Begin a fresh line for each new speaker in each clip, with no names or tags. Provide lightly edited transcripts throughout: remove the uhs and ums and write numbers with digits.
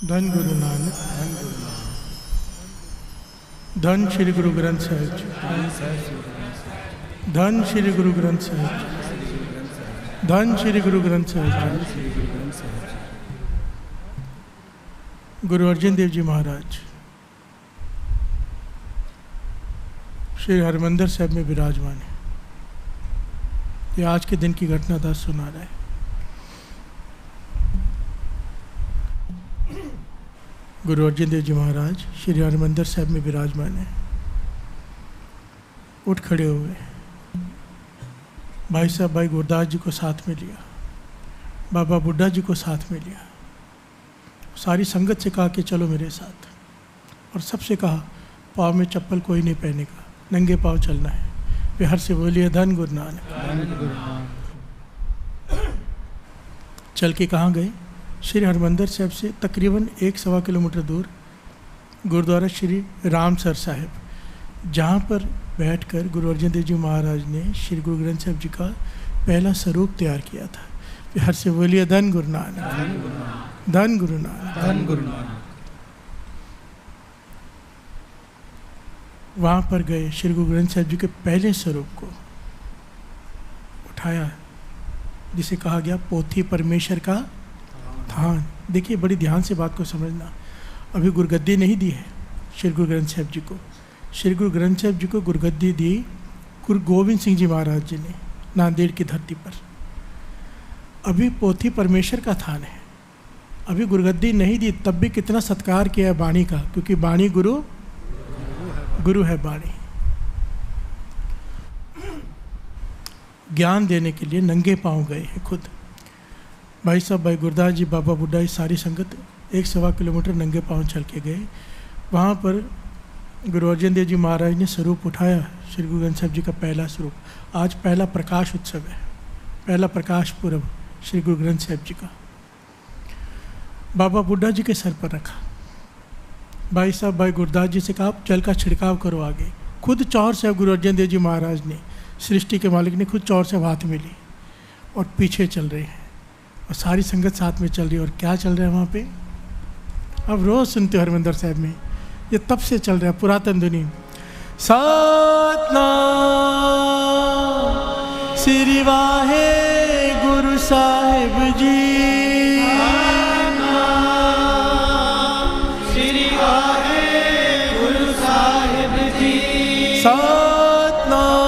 धन गुरु नानक, धन श्री गुरु ग्रंथ साहिब जी, धन श्री गुरु ग्रंथ साहिब जी, धन श्री गुरु ग्रंथ साहिब जी। गुरु अर्जन देव जी महाराज श्री हरमंदिर साहब में विराजमान है। ये आज के दिन की घटना दास सुना रहा है। गुरु अर्जन देव जी महाराज श्री हरमंदिर साहब में विराजमान है। उठ खड़े हुए, भाई साहब भाई गुरदास जी को साथ में लिया, बाबा बुड्ढा जी को साथ में लिया, सारी संगत से कहा कि चलो मेरे साथ, और सबसे कहा पाँव में चप्पल कोई नहीं पहनेगा, नंगे पाँव चलना है। वे हर से बोलिए धन गुरु नानक। चल के कहाँ गए? श्री हरमंदिर साहब से तकरीबन 1-1.25 किलोमीटर दूर गुरुद्वारा श्री रामसर साहिब, जहाँ पर बैठकर गुरु अर्जन देव जी महाराज ने श्री गुरु ग्रंथ साहिब जी का पहला स्वरूप तैयार किया था। वे हर से बोलिए धन गुरु नानक, धन गुरु नानक, धन गुरु नानक। वहाँ पर गए, श्री गुरु ग्रंथ साहिब जी के पहले स्वरूप को उठाया, जिसे कहा गया पोथी परमेश्वर का थान। देखिए बड़ी ध्यान से बात को समझना। अभी गुरगद्दी नहीं दी है श्री गुरु ग्रंथ साहिब जी को। श्री गुरु ग्रंथ साहिब जी को गुरगद्दी दी गुरु गोविंद सिंह जी महाराज जी ने नांदेड़ की धरती पर। अभी पोथी परमेश्वर का थान है, अभी गुरगद्दी नहीं दी, तब भी कितना सत्कार किया है वाणी का, क्योंकि वाणी गुरु है। वाणी ज्ञान देने के लिए नंगे पांव गए हैं खुद। भाई साहब भाई गुरदास जी, बाबा बुड्ढा, ये सारी संगत 1-1.25 किलोमीटर नंगे पांव चल के गए। वहाँ पर गुरु अर्जन देव जी महाराज ने स्वरूप उठाया, श्री गुरु ग्रंथ साहिब जी का पहला स्वरूप। आज पहला प्रकाश उत्सव है, पहला प्रकाश पूर्व श्री गुरु ग्रंथ साहिब जी का। बाबा बुड्ढा जी के सर पर रखा। भाई साहब भाई गुरदास जी से कहा आप जल का छिड़काव करो आगे। खुद चौर साहब गुरु अर्जन देव जी महाराज ने, सृष्टि के मालिक ने खुद चौर साहब हाथ में ली और पीछे चल रहे हैं, और सारी संगत साथ में चल रही है। और क्या चल रहा है वहाँ पे? अब रोज़ सुनते हो हरमंदिर साहब में, ये तब से चल रहा है पुरातन धुनी। सतनाम श्री वाहे गुरु साहिब जी,
श्री वाहे गुरु साहिब जी,
सतनाम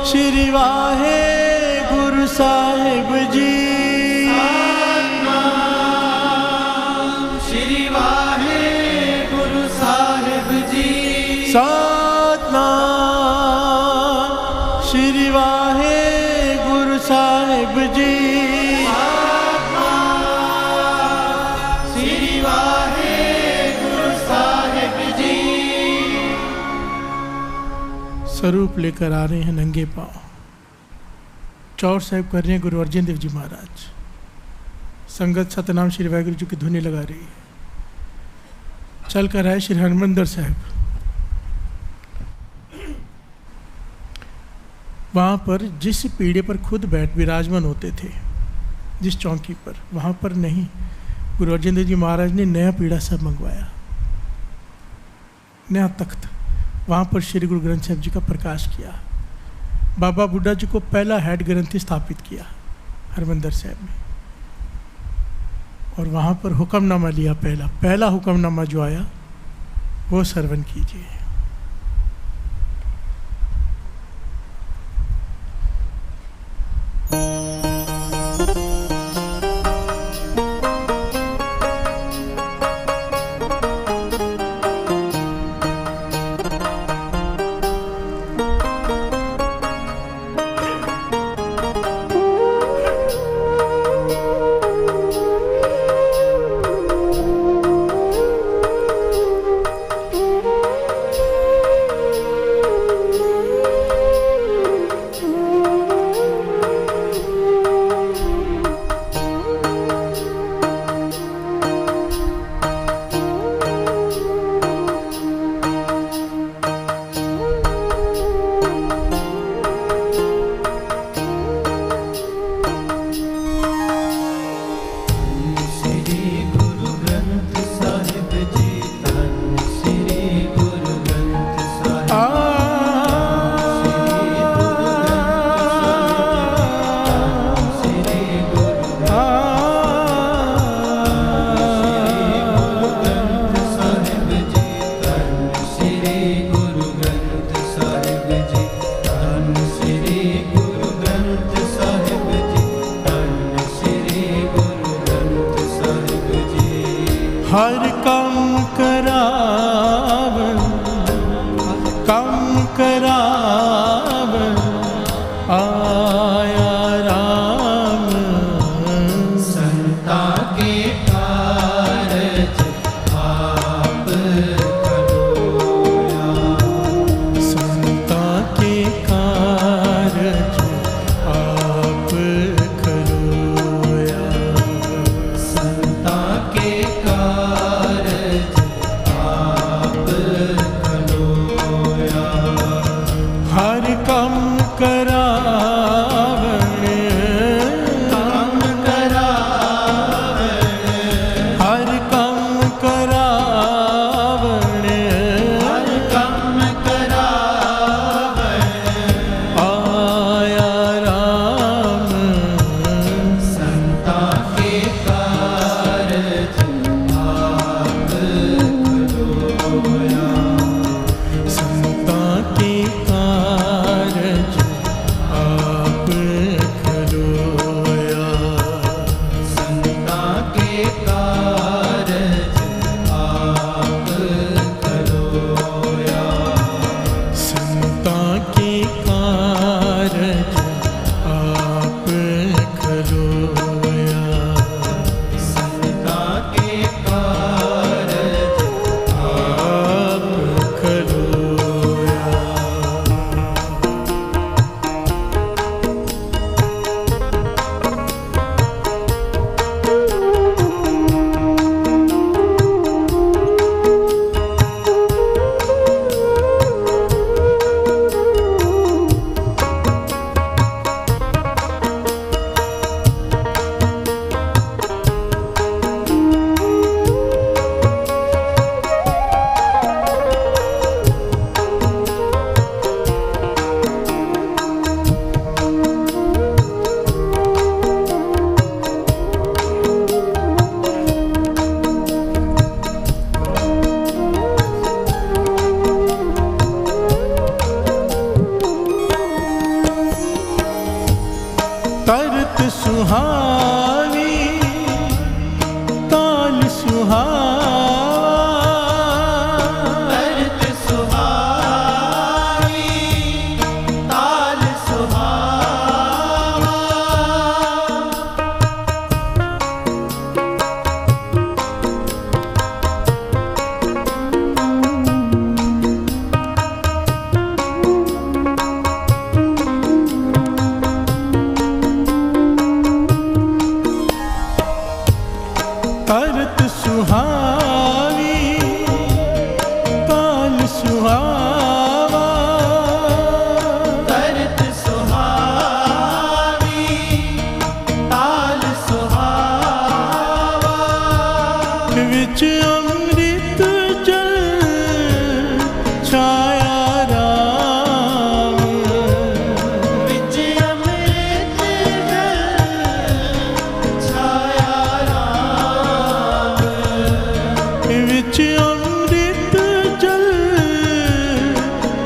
श्री वाहे गुरु साहिब जी,
श्री वाहे गुरु साहिब जी,
सतनाम श्री वाहे गुरु साहिब जी,
श्री वाहे गुरु साहिब जी।
स्वरूप लेकर आ रहे हैं नंगे पांव। चौर साहिब कर रहे हैं गुरु अर्जन देव जी महाराज। संगत सतनाम श्री वाहिगुरु जी की धुनी लगा रही है। चल कर आए श्री हरमंदिर साहिब। वहाँ पर जिस पीढ़े पर खुद विराजमान होते थे, जिस चौकी पर, वहाँ पर नहीं, गुरु अर्जन देव जी महाराज ने नया पीढ़ा सब मंगवाया, नया तख्त। वहाँ पर श्री गुरु ग्रंथ साहिब जी का प्रकाश किया। बाबा बुड्ढा जी को पहला हेड ग्रंथी स्थापित किया हरमंदिर साहब में, और वहाँ पर हुक्मनामा लिया। पहला हुक्मनामा जो आया वो श्रवण कीजिए। हर काम करावन, काम करावन आया राम।
संता के कारज आप करोया,
संता के कारज आप करोया,
संता के कारज आप करोया।
हर काम करावन,
काम करावन,
हर काम करावन
हर काम करावन
आया राम।
संता के कारज आप करोया,
संता के कारज आप करोया,
संता के कारज आप करोया,
संता के कारज आप करोया,
संता के कारज
आप करोया। तरत सुहावी ताल सुहावा,
तरत सुहावी ताल सुहावा,
तरत सुहावी ताल सुहावा,
तरत सुहावी ताल सुहावा,
विच अमृत जल छाया राम।
विच अमृत जल छाया राम,
विच अमृत जल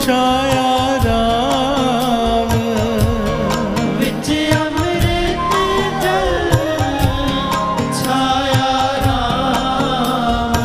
छाया राम।
विच अमृत जल छाया राम,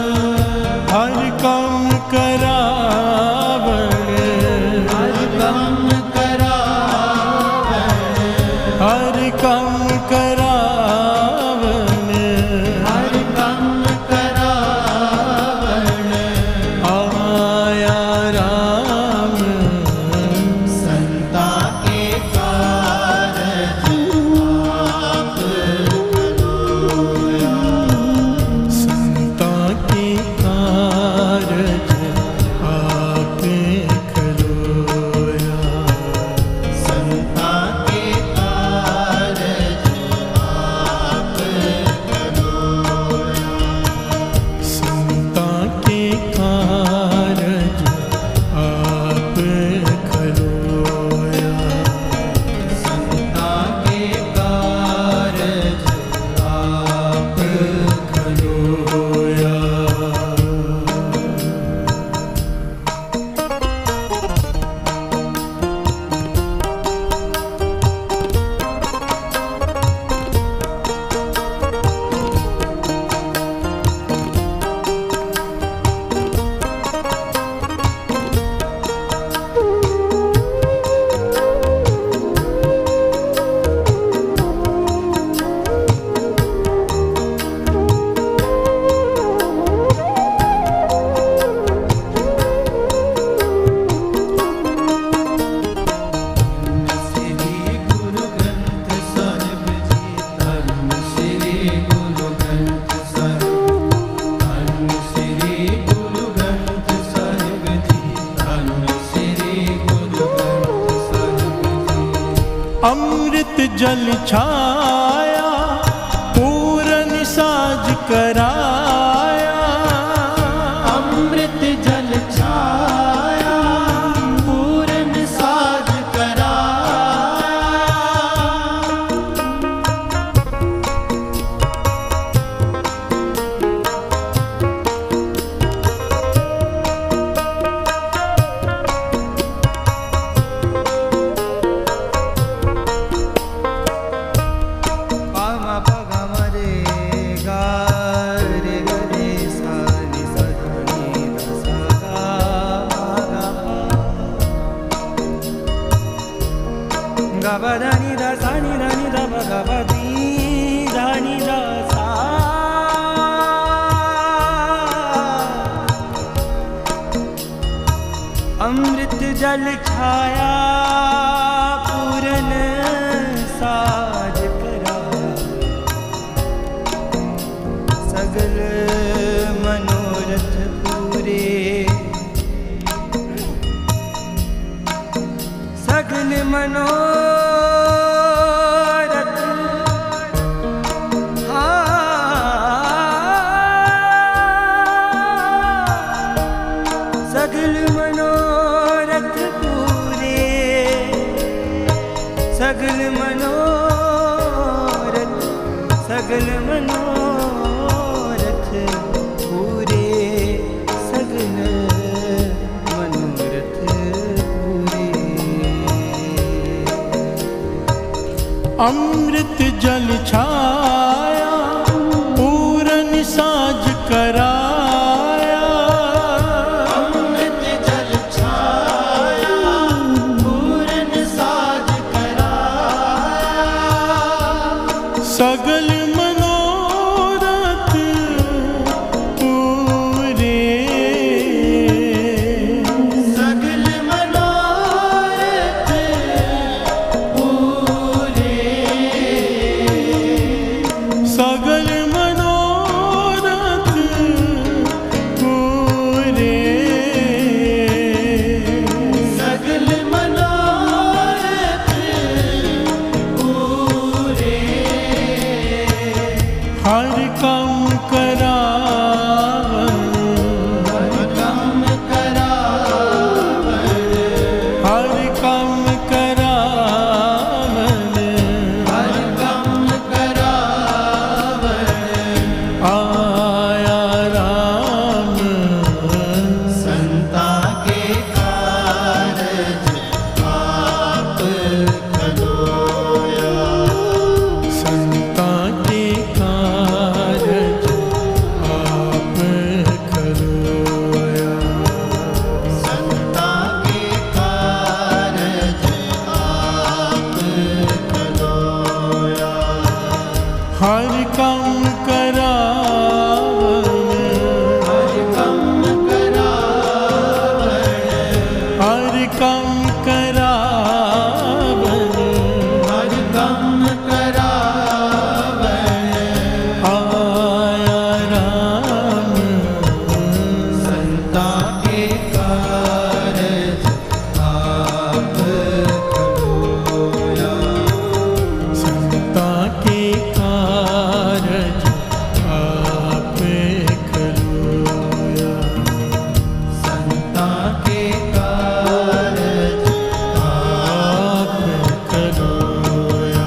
जल छाया पूरन साज कराया।
अमृत जल छाया पूरन साज कराया।
Gabadani da sani dani da bagabadi dani da sa। अमृत जल छाया पूरन साज करा। सगल मनोरथ पूरे सगल मनोरथ सगल मनोरथ पूरे सगल मनोरथ सगल मनोरथ पूरे सगल मनोरथ पूरे।
अमृत जल छाया पूरन साज कराया।
अमृत जल छाया पूरन साज कराया।
सगल मनोरथ पूरे
सगल मनोरथ पूरे
सगल मनोरथ पूरे
सगल मनोरथ पूरे।
हर काम करावन
हर काम करावन
हर काम करावन
हर काम करावन।
आया राम
संता के कारज आप खलोया।
संता के कारज आप करोया।
संता के कारज आप खलोया।
हर काम करावन
हर काम करावन
हर काम करावन
हर काम करावन।
आया राम
संता के कारज आप खलोया।
संता के कारज आप करोया।
संता के कारज
आप करोया।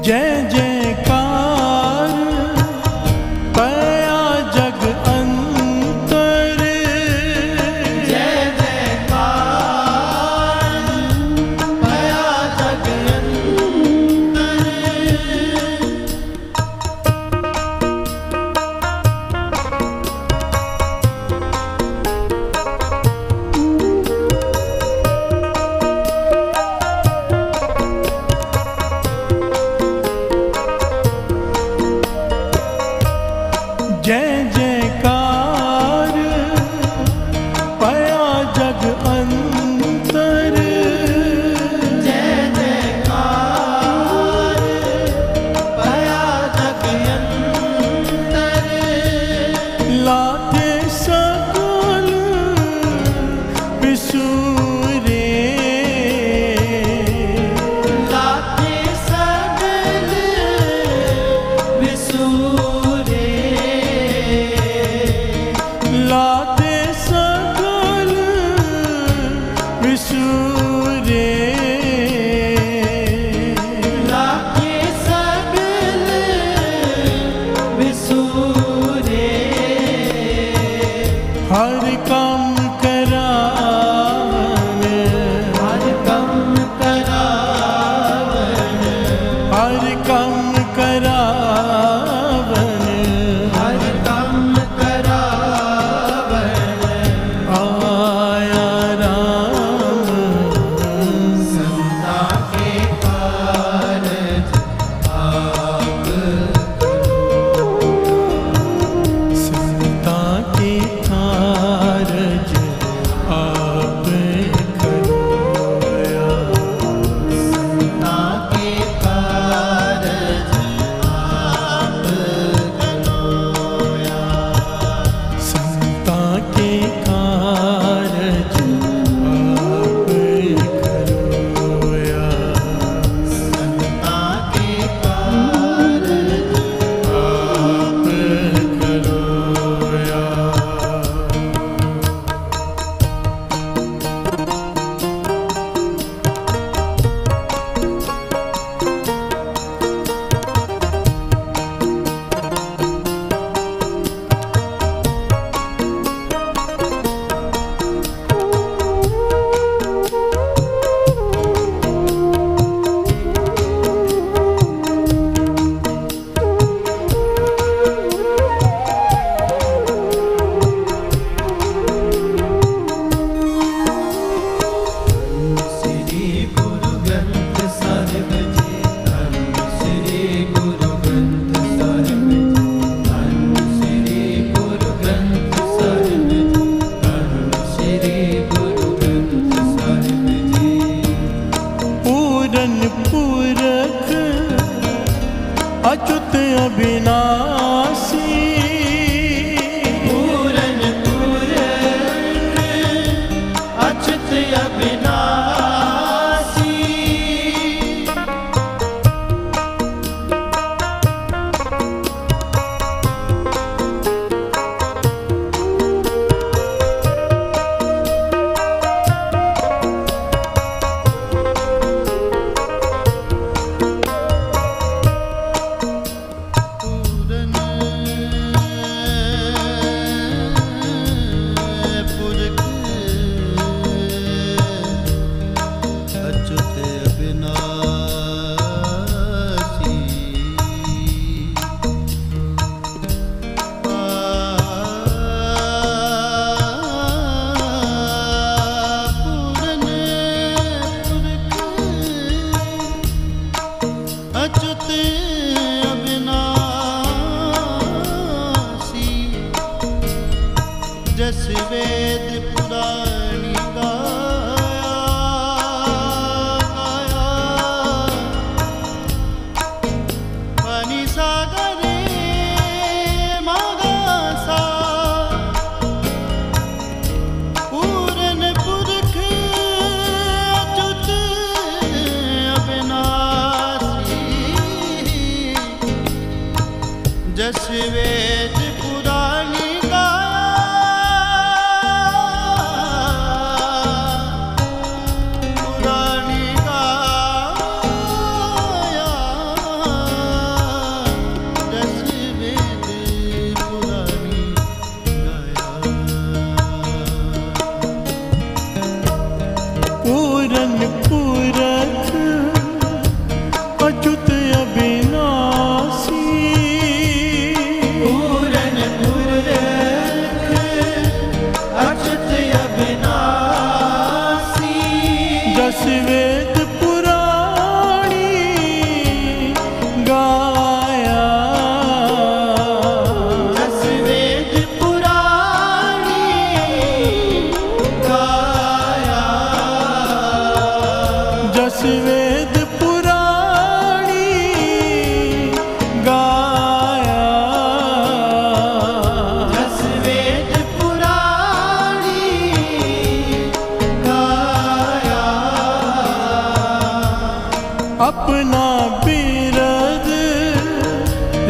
जय जयकार पया जग अंतर।
जय जयकार
अच्युत अविनाशी
पूरन पूरन अच्युत अविनाशी जस वेद पुराणी गाया पानी सागरे मागासा पूरन पुरख अच्युत अविनाशी जस वेद पुराणी
पूरन पूरक अच्युत अविनाशी
पूरन पूरक अच्युत अविनाशी
जस वेद पुराणी गाया
जस वेद पुराणी गाया
जस वेद पुराणी गाया
जस वेद पुराणी गाया
अपना बिरद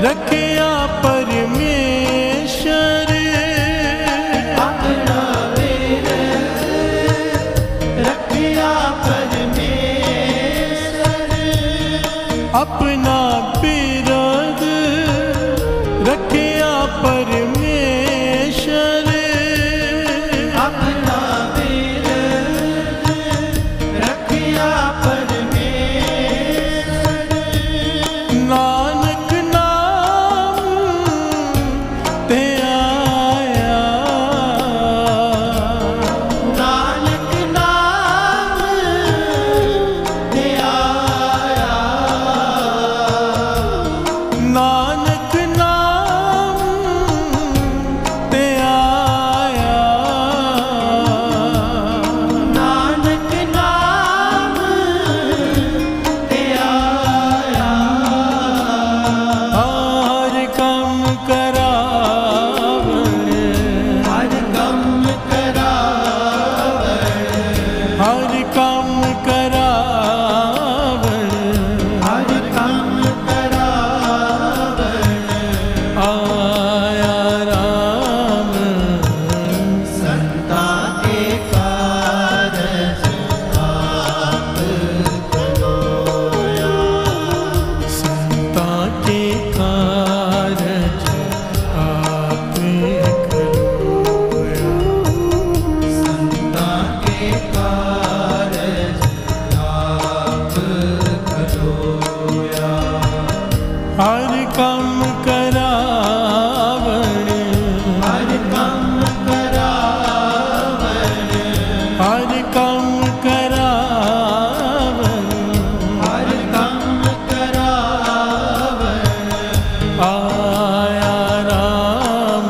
रखिया परमेश्वर
अपना बिरद रखिया परमेश्वर
अपना बिरद रखिया परमेश्वर
अपना बिरद रखिया परमेश्वर
नानक नाम ते आया
नानक नाम ते आया
नानक नाम ते आया
नानक नाम ते आया
हर काम करावण
हर कम करावण
हर काम करावण
हर कम करावण
आया राम
संता के कारज आप करोया
संता के कारज आप करोया
संता के कारज आप करोया
हर काम करावण
हर कम करावण
हर काम करावण
हर कम करावण
आया राम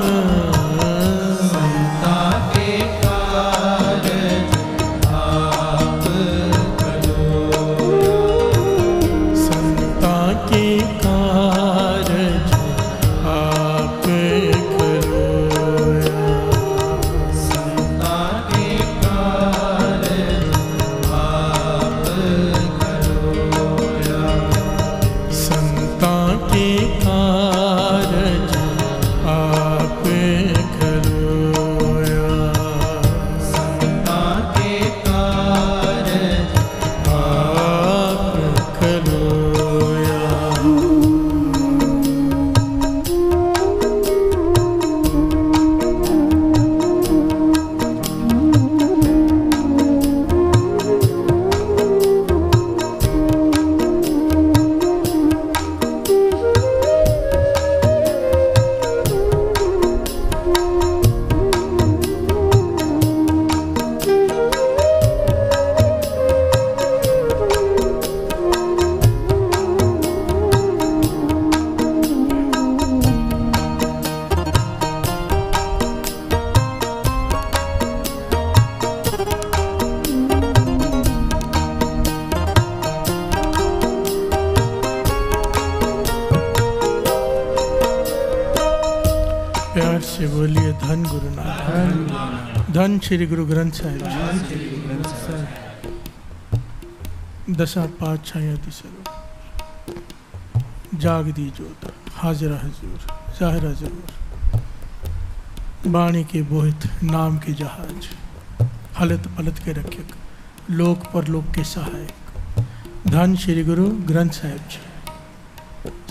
संता के कारज आप करो
संता के कारज प्यार से बोलिए धन गुरु नानक, धन श्री गुरु ग्रंथ साहिब जी। दशा पातशाहियां दी सरो, जाग दी जोत, हाजिरा हजूर, ज़ाहिरा ज़रूर, बाणी के बोहित नाम के जहाज, हलत पलत के रक्षक, लोक परलोक के सहायक, धन श्री गुरु ग्रंथ साहिब जी।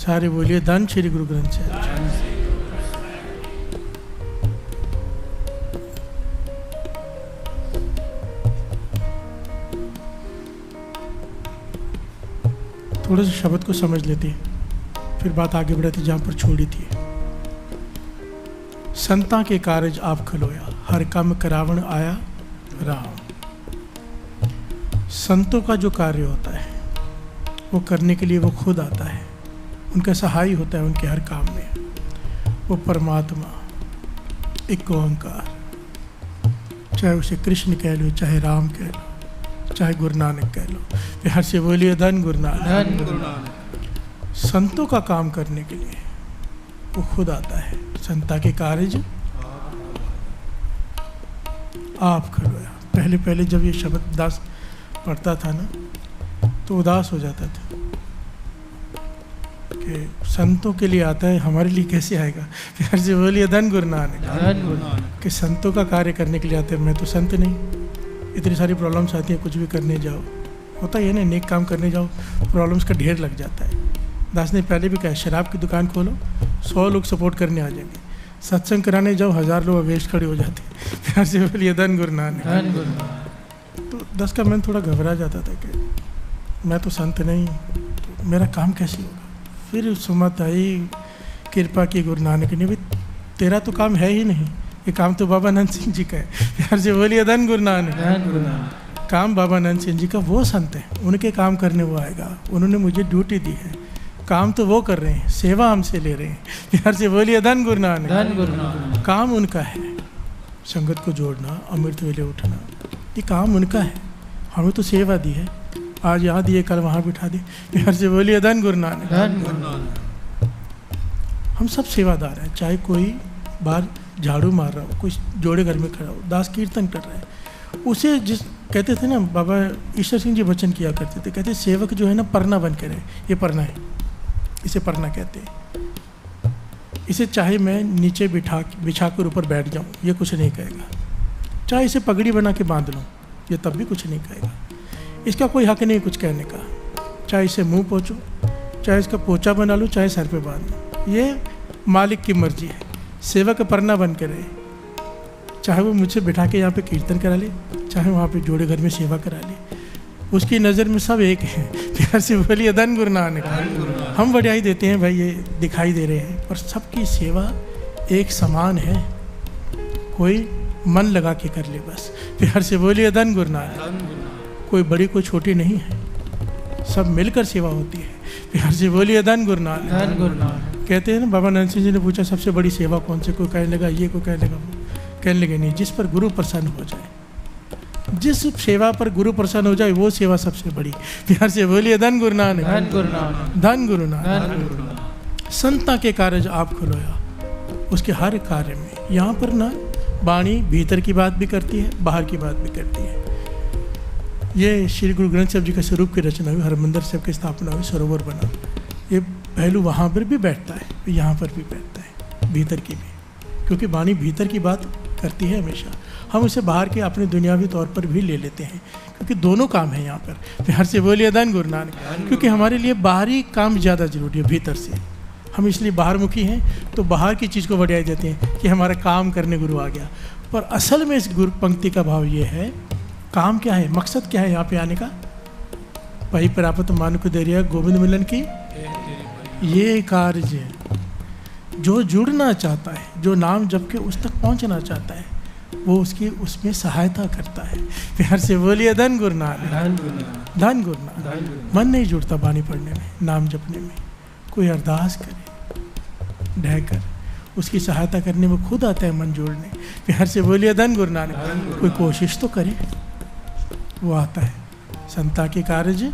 सारे बोलिए धन श्री गुरु ग्रंथ साहिब जी। थोड़ा सा शब्द को समझ लेते हैं, फिर बात आगे बढ़ाती जहाँ पर छोड़ी थी। संता के कारज आप खलोया, हर काम करावण आया राम। संतों का जो कार्य होता है वो करने के लिए वो खुद आता है, उनका सहाय होता है उनके हर काम में। वो परमात्मा एक ओंकार, चाहे उसे कृष्ण कह लो, चाहे राम कह लो, चाहे गुरु नानक कह लो। प्यार से बोलिए धन गुरु नानक। संतों का काम करने के लिए वो खुद आता है। संता के कार्य आप खलोया। पहले पहले जब ये शब्द दास पढ़ता था ना तो उदास हो जाता था कि संतों के लिए आता है, हमारे लिए कैसे आएगा। प्यार से बोलिए धन गुरु नानक। कि संतों का कार्य करने के लिए आते हैं, मैं तो संत नहीं। इतनी सारी प्रॉब्लम्स आती हैं, कुछ भी करने जाओ, होता ही है ना, नेक काम करने जाओ प्रॉब्लम्स का ढेर लग जाता है। दास ने पहले भी कहा, शराब की दुकान खोलो 100 लोग सपोर्ट करने आ जाएंगे, सत्संग कराने जाओ 1000 लोग वेस्ट खड़े हो जाते हैं। प्यार से बोलिए धन गुरु नानक। तो दास का मन थोड़ा घबरा जाता था कि मैं तो संत नहीं, तो मेरा काम कैसे होगा। फिर सुमत आई, कृपा की गुरु नानक ने, भी तेरा तो काम है ही नहीं, ये काम तो बाबा नंद सिंह जी का है। प्यार से बोलिए धन गुरु नानक। काम बाबा नंद सिंह जी का, वो संत है, उनके काम करने वो आएगा। उन्होंने मुझे ड्यूटी दी है, काम तो वो कर रहे हैं, सेवा हमसे ले रहे हैं। प्यार से बोलिए धन गुरु नानक। काम उनका है, संगत को जोड़ना, अमृत वेले उठना, ये काम उनका है। हमें तो सेवा दी है, आज यहाँ दिए कल वहाँ बिठा दे। प्यार से बोलिए धन गुरु नानक। हम सब सेवादार हैं, चाहे कोई बाहर झाड़ू मार रहा हो, कोई जोड़े घर में खड़ा हो, दास कीर्तन कर रहा है, उसे जिस कहते थे ना, बाबा ईश्वर सिंह जी वचन किया करते थे, कहते सेवक जो है ना परना बन के रहे। ये परना है, इसे परना कहते हैं। इसे चाहे मैं नीचे बिछा कर ऊपर बैठ जाऊँ, ये कुछ नहीं कहेगा। चाहे इसे पगड़ी बना के बांध लूँ, ये तब भी कुछ नहीं कहेगा। इसका कोई हक नहीं कुछ कहने का। चाहे इसे मुंह पोंछो, चाहे इसका पोछा बना लूँ, चाहे सर पे बांध लूँ, ये मालिक की मर्जी है। सेवक परना बन के रहे, चाहे वो मुझसे बिठा के यहाँ पे कीर्तन करा ले, चाहे वहाँ पे जोड़े घर में सेवा करा ले, उसकी नज़र में सब एक है। प्यार से बोलिए धन गुरु नानक। हम बढ़िया देते हैं भाई, ये दिखाई दे रहे हैं, पर सबकी सेवा एक समान है, कोई मन लगा के कर ले बस। प्यार से बोलिए धन गुरु नानक। कोई बड़ी कोई छोटी नहीं है, सब मिलकर सेवा होती है। प्यार से बोलिए धन गुरु नानक। कहते हैं ना, बाबा नंद सिंह जी ने पूछा सबसे बड़ी सेवा कौन से, कोई कहने लगा ये, कोई कहने लगा वो, कहने लगे नहीं, जिस पर गुरु प्रसन्न हो जाए, जिस सेवा पर गुरु प्रसन्न हो जाए वो सेवा सबसे बड़ी। प्यार से बोलिए धन गुरु नानक। धन गुरु नानक। संता के कार्य आप खुलोया, उसके हर कार्य में। यहाँ पर ना वाणी भीतर की बात भी करती है, बाहर की बात भी करती है। ये श्री गुरु ग्रंथ साहिब जी के स्वरूप की रचना हुई, हरमंदिर साहिब की स्थापना हुई, सरोवर बना। ये पहलू वहाँ पर भी बैठता है, यहाँ पर भी बैठता है, भीतर की भी, क्योंकि वाणी भीतर की बात करती है हमेशा। हम उसे बाहर के अपने दुनियावी तौर पर भी ले लेते हैं, क्योंकि दोनों काम है यहाँ पर। प्यार से बोलिए धन गुरु नानक। क्योंकि हमारे लिए बाहरी काम ज़्यादा जरूरी है भीतर से। हम इसलिए बाहरमुखी हैं, तो बाहर की चीज़ को बढ़ाई देते हैं कि हमारा काम करने गुरु आ गया। पर असल में इस गुरु पंक्ति का भाव ये है, काम क्या है, मकसद क्या है यहाँ पे आने का। वही प्राप्त मानुक देरिया गोविंद मिलन की ये कार्य है। जो जुड़ना चाहता है, जो नाम जप के उस तक पहुँचना चाहता है, वो उसकी उसमें सहायता करता है। प्यार से बोलिए धन गुरु नानक। धन गुरु नानक। मन नहीं जुड़ता वाणी पढ़ने में, नाम जपने में। कोई अरदास करे ढह कर, उसकी सहायता करने में खुद आता है मन जोड़ने। प्यार से बोलिए धन गुरु नानक। कोई कोशिश तो करे, वो आता है। संता के कार्य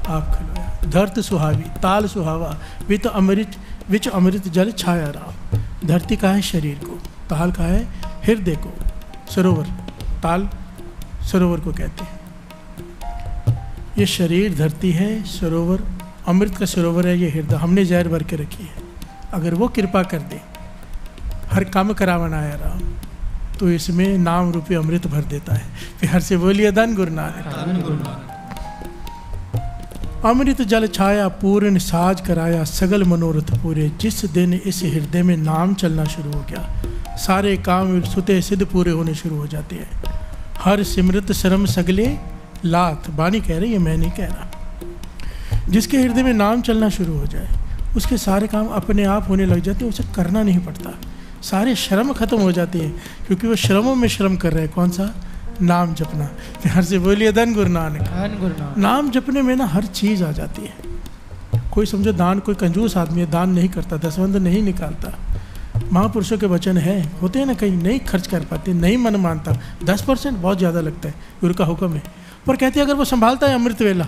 आप खलोया। धरत सुहावी ताल सुहावा, विच अमृत जल छाया राम। धरती का है शरीर को, ताल का है हृदय को, सरोवर, ताल सरोवर को कहते हैं। ये शरीर धरती है, सरोवर अमृत का सरोवर है, ये हृदय हमने जहर भर के रखी है। अगर वो कृपा कर दे, हर काम करावन आया राम, तो इसमें नाम रूपी अमृत भर देता है। प्यार से बोलिए धन गुरु नानक। अमृत जल छाया पूर्ण साज कराया, सगल मनोरथ पूरे। जिस दिन इस हृदय में नाम चलना शुरू हो गया, सारे काम सुते सिद्ध पूरे होने शुरू हो जाते हैं। हर सिमृत श्रम सगले लाथ, बानी कह रही है, मैं नहीं कह रहा। जिसके हृदय में नाम चलना शुरू हो जाए, उसके सारे काम अपने आप होने लग जाते हैं, उसे करना नहीं पड़ता। सारे श्रम खत्म हो जाते हैं, क्योंकि वो श्रमों में श्रम कर रहे हैं। कौन सा? नाम जपना। प्यार से बोलिए धन गुरु नानक। नाम जपने में ना हर चीज़ आ जाती है। कोई समझो दान, कोई कंजूस आदमी है, दान नहीं करता, दसवंध नहीं निकालता। महापुरुषों के वचन है, होते हैं ना, कहीं नहीं खर्च कर पाते, नहीं मन मानता, 10% बहुत ज़्यादा लगता है, गुरु का हुक्म है। पर कहते हैं अगर वो संभालता है अमृत वेला,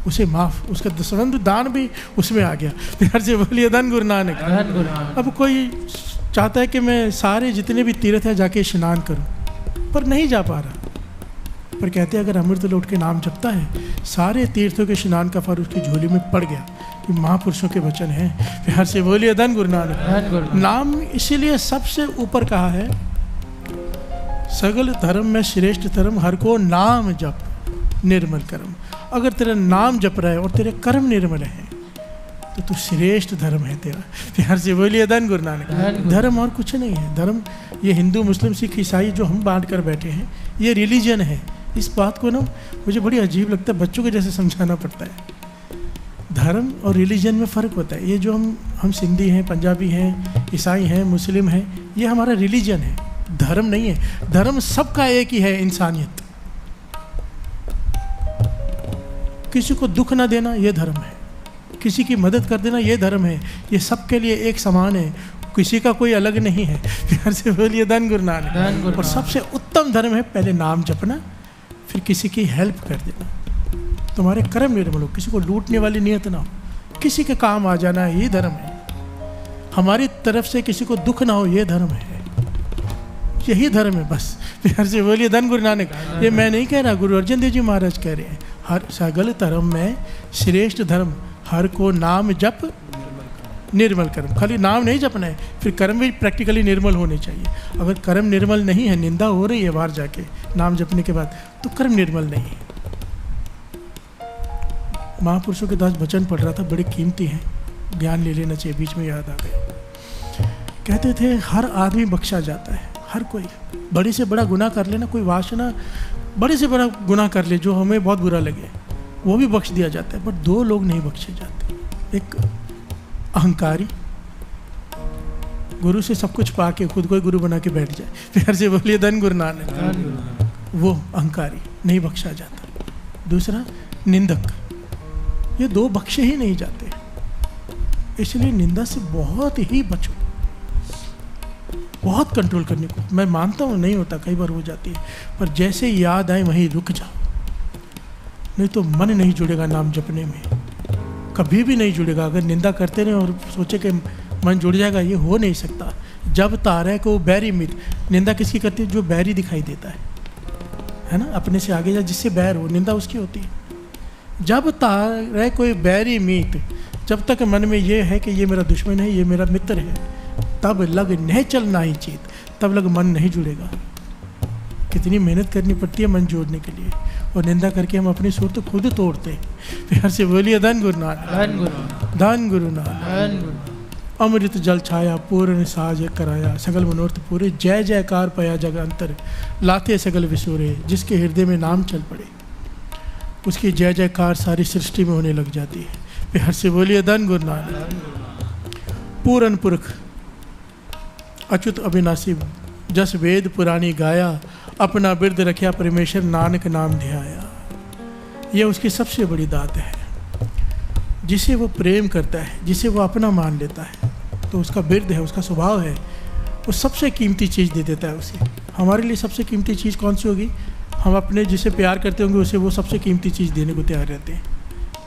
उसे माफ़, उसका दसवंध दान भी उसमें आ गया। प्यार से बोलिए धन गुरु नानक। अब कोई चाहता है कि मैं सारे जितने भी तीर्थ हैं जाके स्नान करूं, पर नहीं जा पा रहा। पर कहते हैं अगर अमृत लौट के नाम जपता है, सारे तीर्थों के स्नान का फल उसकी झोली में पड़ गया। ये महापुरुषों के वचन हैं। प्यार से बोलिए धन गुरु नानक। नाम इसीलिए सबसे ऊपर कहा है, सगल धर्म में श्रेष्ठ धर्म हर को नाम जप निर्मल कर्म। अगर तेरा नाम जप रहा है और तेरे कर्म निर्मल हैं, तो तू श्रेष्ठ धर्म है तेरा। प्यार से बोलिए धन गुरु नानक। धर्म और कुछ नहीं है। धर्म ये हिंदू मुस्लिम सिख ईसाई जो हम बांट कर बैठे हैं, ये रिलीजन है। इस बात को ना मुझे बड़ी अजीब लगता है, बच्चों के जैसे समझाना पड़ता है। धर्म और रिलीजन में फ़र्क होता है। ये जो हम सिंधी हैं, पंजाबी हैं, ईसाई हैं, मुस्लिम हैं, ये हमारा रिलीजन है, धर्म नहीं है। धर्म सबका एक ही है, इंसानियत। किसी को दुख ना देना ये धर्म है, किसी की मदद कर देना ये धर्म है। ये सबके लिए एक समान है, किसी का कोई अलग नहीं है। प्यार से बोलिए धन गुरु नानक। और सबसे उत्तम धर्म है पहले नाम जपना, फिर किसी की हेल्प कर देना। तुम्हारे कर्म निर्मल हो, किसी को लूटने वाली नियत ना हो, किसी के काम आ जाना, ये धर्म है। हमारी तरफ से किसी को दुख ना हो, ये धर्म है, यही धर्म है बस। प्यार से बोलिए धन गुरु नानक। ये मैं नहीं कह रहा, गुरु अर्जन देव जी महाराज कह रहे हैं। हर सगल धर्म में श्रेष्ठ धर्म हर को नाम जप निर्मल कर्म। खाली नाम नहीं जपना है, फिर कर्म भी प्रैक्टिकली निर्मल होने चाहिए। अगर कर्म निर्मल नहीं है, निंदा हो रही है बाहर जाके नाम जपने के बाद, तो कर्म निर्मल नहीं है। महापुरुषों के दास वचन पढ़ रहा था, बड़े कीमती हैं, ज्ञान ले लेना चाहिए, बीच में याद आ गए। कहते थे हर आदमी बख्शा जाता है, हर कोई बड़े से बड़ा गुनाह कर लेना, कोई वासना बड़े से बड़ा गुनाह कर ले जो हमें बहुत बुरा लगे, वो भी बख्श दिया जाता है। पर दो लोग नहीं बख्शे जाते। एक अहंकारी, गुरु से सब कुछ पाके खुद को ही गुरु बना के बैठ जाए। प्यार से बोलिए धन गुरु नानक। वो अहंकारी नहीं बख्शा जाता। दूसरा निंदक, ये दो बख्शे ही नहीं जाते। इसलिए निंदा से बहुत ही बचो, बहुत कंट्रोल करने को। मैं मानता हूँ नहीं होता, कई बार हो जाती है, पर जैसे याद आए वहीं रुक जाओ, नहीं तो मन नहीं जुड़ेगा नाम जपने में, कभी भी नहीं जुड़ेगा। अगर निंदा करते रहे और सोचे कि मन जुड़ जाएगा, ये हो नहीं सकता। जब तारे को बैरी मित, निंदा किसकी करती है? जो बैरी दिखाई देता है ना, अपने से आगे जा जिससे बैर हो, निंदा उसकी होती है। जब तारे कोई बैरी मीत, जब तक मन में ये है कि ये मेरा दुश्मन है, ये मेरा मित्र है, तब लग नहीं चलना ही चीत, तब लग मन नहीं जुड़ेगा। कितनी मेहनत करनी पड़ती है मन जोड़ने के लिए, और निंदा करके हम अपनी सुर तो खुद तोड़ते हैं। प्यार से बोलिए धन गुरु नानक। धन गुरु नानक। अमृत जल छाया पूर्ण साज कराया, सगल मनोरथ पूरे। जय जयकार पया जग अंतर, लाते सगल विसुरे। जिसके हृदय में नाम चल पड़े, उसकी जय जयकार सारी सृष्टि में होने लग जाती है। प्यार से बोलिए धन गुरु नानक। पूरन पुरख अच्युत अविनाशी, जस वेद पुरानी गाया। अपना बिरद रखिया परमेश्वर, नानक नाम ध्याया। यह उसकी सबसे बड़ी दात है। जिसे वो प्रेम करता है, जिसे वो अपना मान लेता है, तो उसका बिरद है, उसका स्वभाव है, वो सबसे कीमती चीज़ दे देता है उसे। हमारे लिए सबसे कीमती चीज़ कौन सी होगी? हम अपने जिसे प्यार करते होंगे उसे वो सबसे कीमती चीज़ देने को तैयार रहते हैं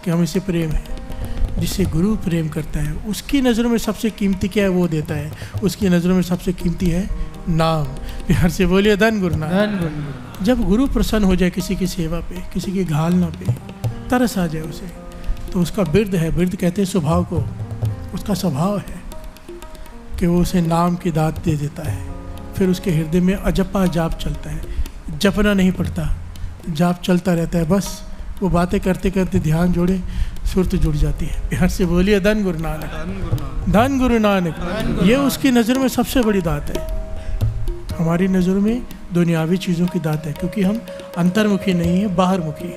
कि हम इसे प्रेम है। जिसे गुरु प्रेम करता है उसकी नज़रों में सबसे कीमती क्या है वो देता है। उसकी नज़रों में सबसे कीमती है नाम। प्यार से बोलिए धन गुरु नानक। जब गुरु प्रसन्न हो जाए किसी की सेवा पे, किसी की घालना पे तरस आ जाए उसे, तो उसका बिरद है, बिरद कहते हैं स्वभाव को, उसका स्वभाव है कि वो उसे नाम की दात दे देता है। फिर उसके हृदय में अजपा जाप चलता है, जपना नहीं पड़ता, जाप चलता रहता है। बस वो बातें करते करते ध्यान जोड़े, सुरत जुड़ जाती है। प्यार से बोलिए धन गुरु नानक। धन गुरु नानक। ये उसकी नज़र में सबसे बड़ी दात है। हमारी नज़रों में दुनियावी चीज़ों की दात है, क्योंकि हम अंतर्मुखी नहीं है, बाहरमुखी।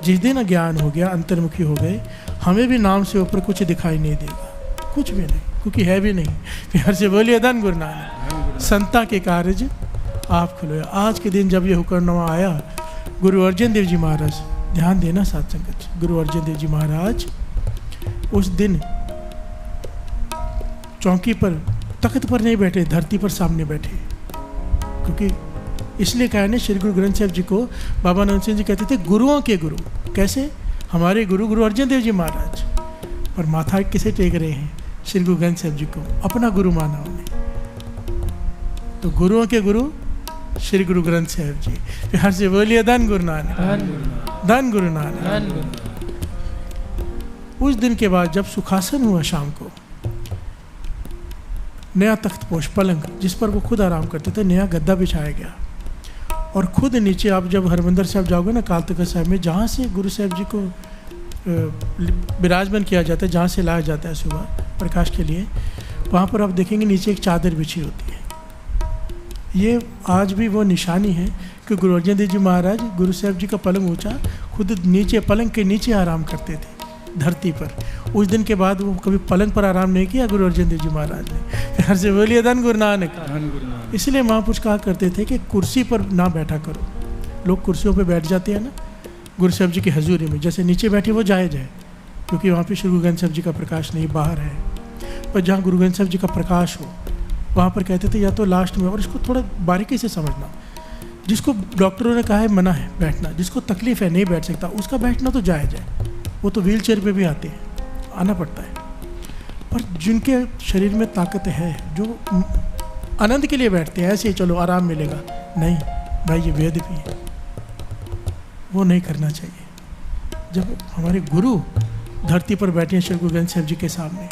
जिस दिन ज्ञान हो गया, अंतर्मुखी हो गए, हमें भी नाम से ऊपर कुछ दिखाई नहीं देगा, कुछ भी नहीं, क्योंकि है भी नहीं। प्यार से बोलिए धन गुरु नानक। संता के कार्य आप खुलो। आज के दिन जब ये हुक्मनामा आया, गुरु अर्जन देव जी महाराज, ध्यान देना साथ संगत, गुरु अर्जन देव जी महाराज उस दिन चौकी पर, तख्त पर नहीं बैठे, धरती पर सामने बैठे। क्योंकि इसलिए कहा ने श्री गुरु ग्रंथ साहिब जी को बाबा नंद सिंह जी कहते थे गुरुओं के गुरु। कैसे? हमारे गुरु गुरु अर्जन देव जी महाराज, पर माथा किसे टेक रहे हैं? श्री गुरु ग्रंथ साहिब जी को अपना गुरु माना उन्हें। तो गुरुओं के गुरु श्री गुरु ग्रंथ साहिब जी। प्यार से बोलिए धन गुरु नानक। धन गुरु नानक। उस दिन के बाद जब सुखासन हुआ, शाम को नया तख्तपोश पलंग, जिस पर वो खुद आराम करते थे, नया गद्दा बिछाया गया। और खुद नीचे आप जब हरमंदिर साहब जाओगे ना, काल तख्त साहब में, जहाँ से गुरु साहब जी को विराजमान किया जाता है, जहाँ से लाया जाता है सुबह प्रकाश के लिए, वहाँ पर आप देखेंगे नीचे एक चादर बिछी होती है। ये आज भी वो निशानी है कि गुरु अर्जन देव जी महाराज, गुरु साहब जी का पलंग ऊंचा, खुद नीचे पलंग के नीचे आराम करते थे धरती पर। उस दिन के बाद वो कभी पलंग पर आराम नहीं किया गुरु अर्जन देव जी महाराज ने। प्यार से बोलिए धन गुरु नानक। इसलिए महापुरुष कहा करते थे कि कुर्सी पर ना बैठा करो। लोग कुर्सियों पर बैठ जाते हैं ना गुरु साहब जी की हजूरी में, जैसे नीचे बैठे वो जायज़ है, क्योंकि वहाँ पे श्री गुरु ग्रंथ साहब जी का प्रकाश नहीं, बाहर है। पर जहाँ गुरु ग्रंथ साहब जी का प्रकाश हो, वहाँ पर कहते थे या तो लास्ट में, और इसको थोड़ा बारीकी से समझना, जिसको डॉक्टरों ने कहा है मना है बैठना, जिसको तकलीफ़ है नहीं बैठ सकता, उसका बैठना तो जायज़ है, वो तो व्हील चेयर पर भी आते हैं, आना पड़ता है। और जिनके शरीर में ताकत है, जो आनंद के लिए बैठते हैं, ऐसे ही चलो आराम मिलेगा, नहीं भाई, ये वेद भी है, वो नहीं करना चाहिए। जब हमारे गुरु धरती पर बैठे हैं श्री गुरु ग्रंथ साहब जी के सामने,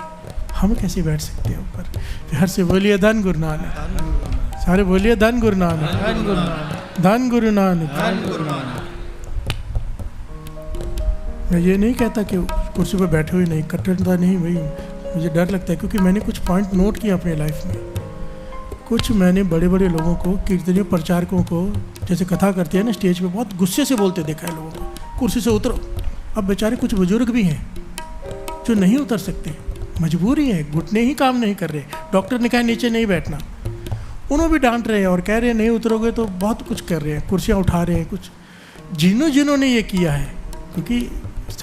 हम कैसे बैठ सकते हैं ऊपर? प्यार से बोलिए धन गुरु नानक। सारे बोलिए धन गुरु नानक। धन गुरु नानक। मैं ये नहीं कहता कि कुर्सी पर बैठे हुए नहीं, कट्टरता नहीं भाई, मुझे डर लगता है, क्योंकि मैंने कुछ पॉइंट नोट किए अपने लाइफ में। कुछ मैंने बड़े बड़े लोगों को, कीर्तनियों प्रचारकों को, जैसे कथा करते हैं ना स्टेज पे, बहुत गुस्से से बोलते देखा है लोगों को, कुर्सी से उतरो। अब बेचारे कुछ बुजुर्ग भी हैं जो नहीं उतर सकते, मजबूरी है, घुटने ही काम नहीं कर रहे, डॉक्टर ने कहा नीचे नहीं बैठना, उन्होंने भी डांट रहे हैं और कह रहे हैं नहीं उतरोगे तो बहुत कुछ कर रहे हैं, कुर्सियाँ उठा रहे हैं कुछ। जिन्होंने ये किया है, क्योंकि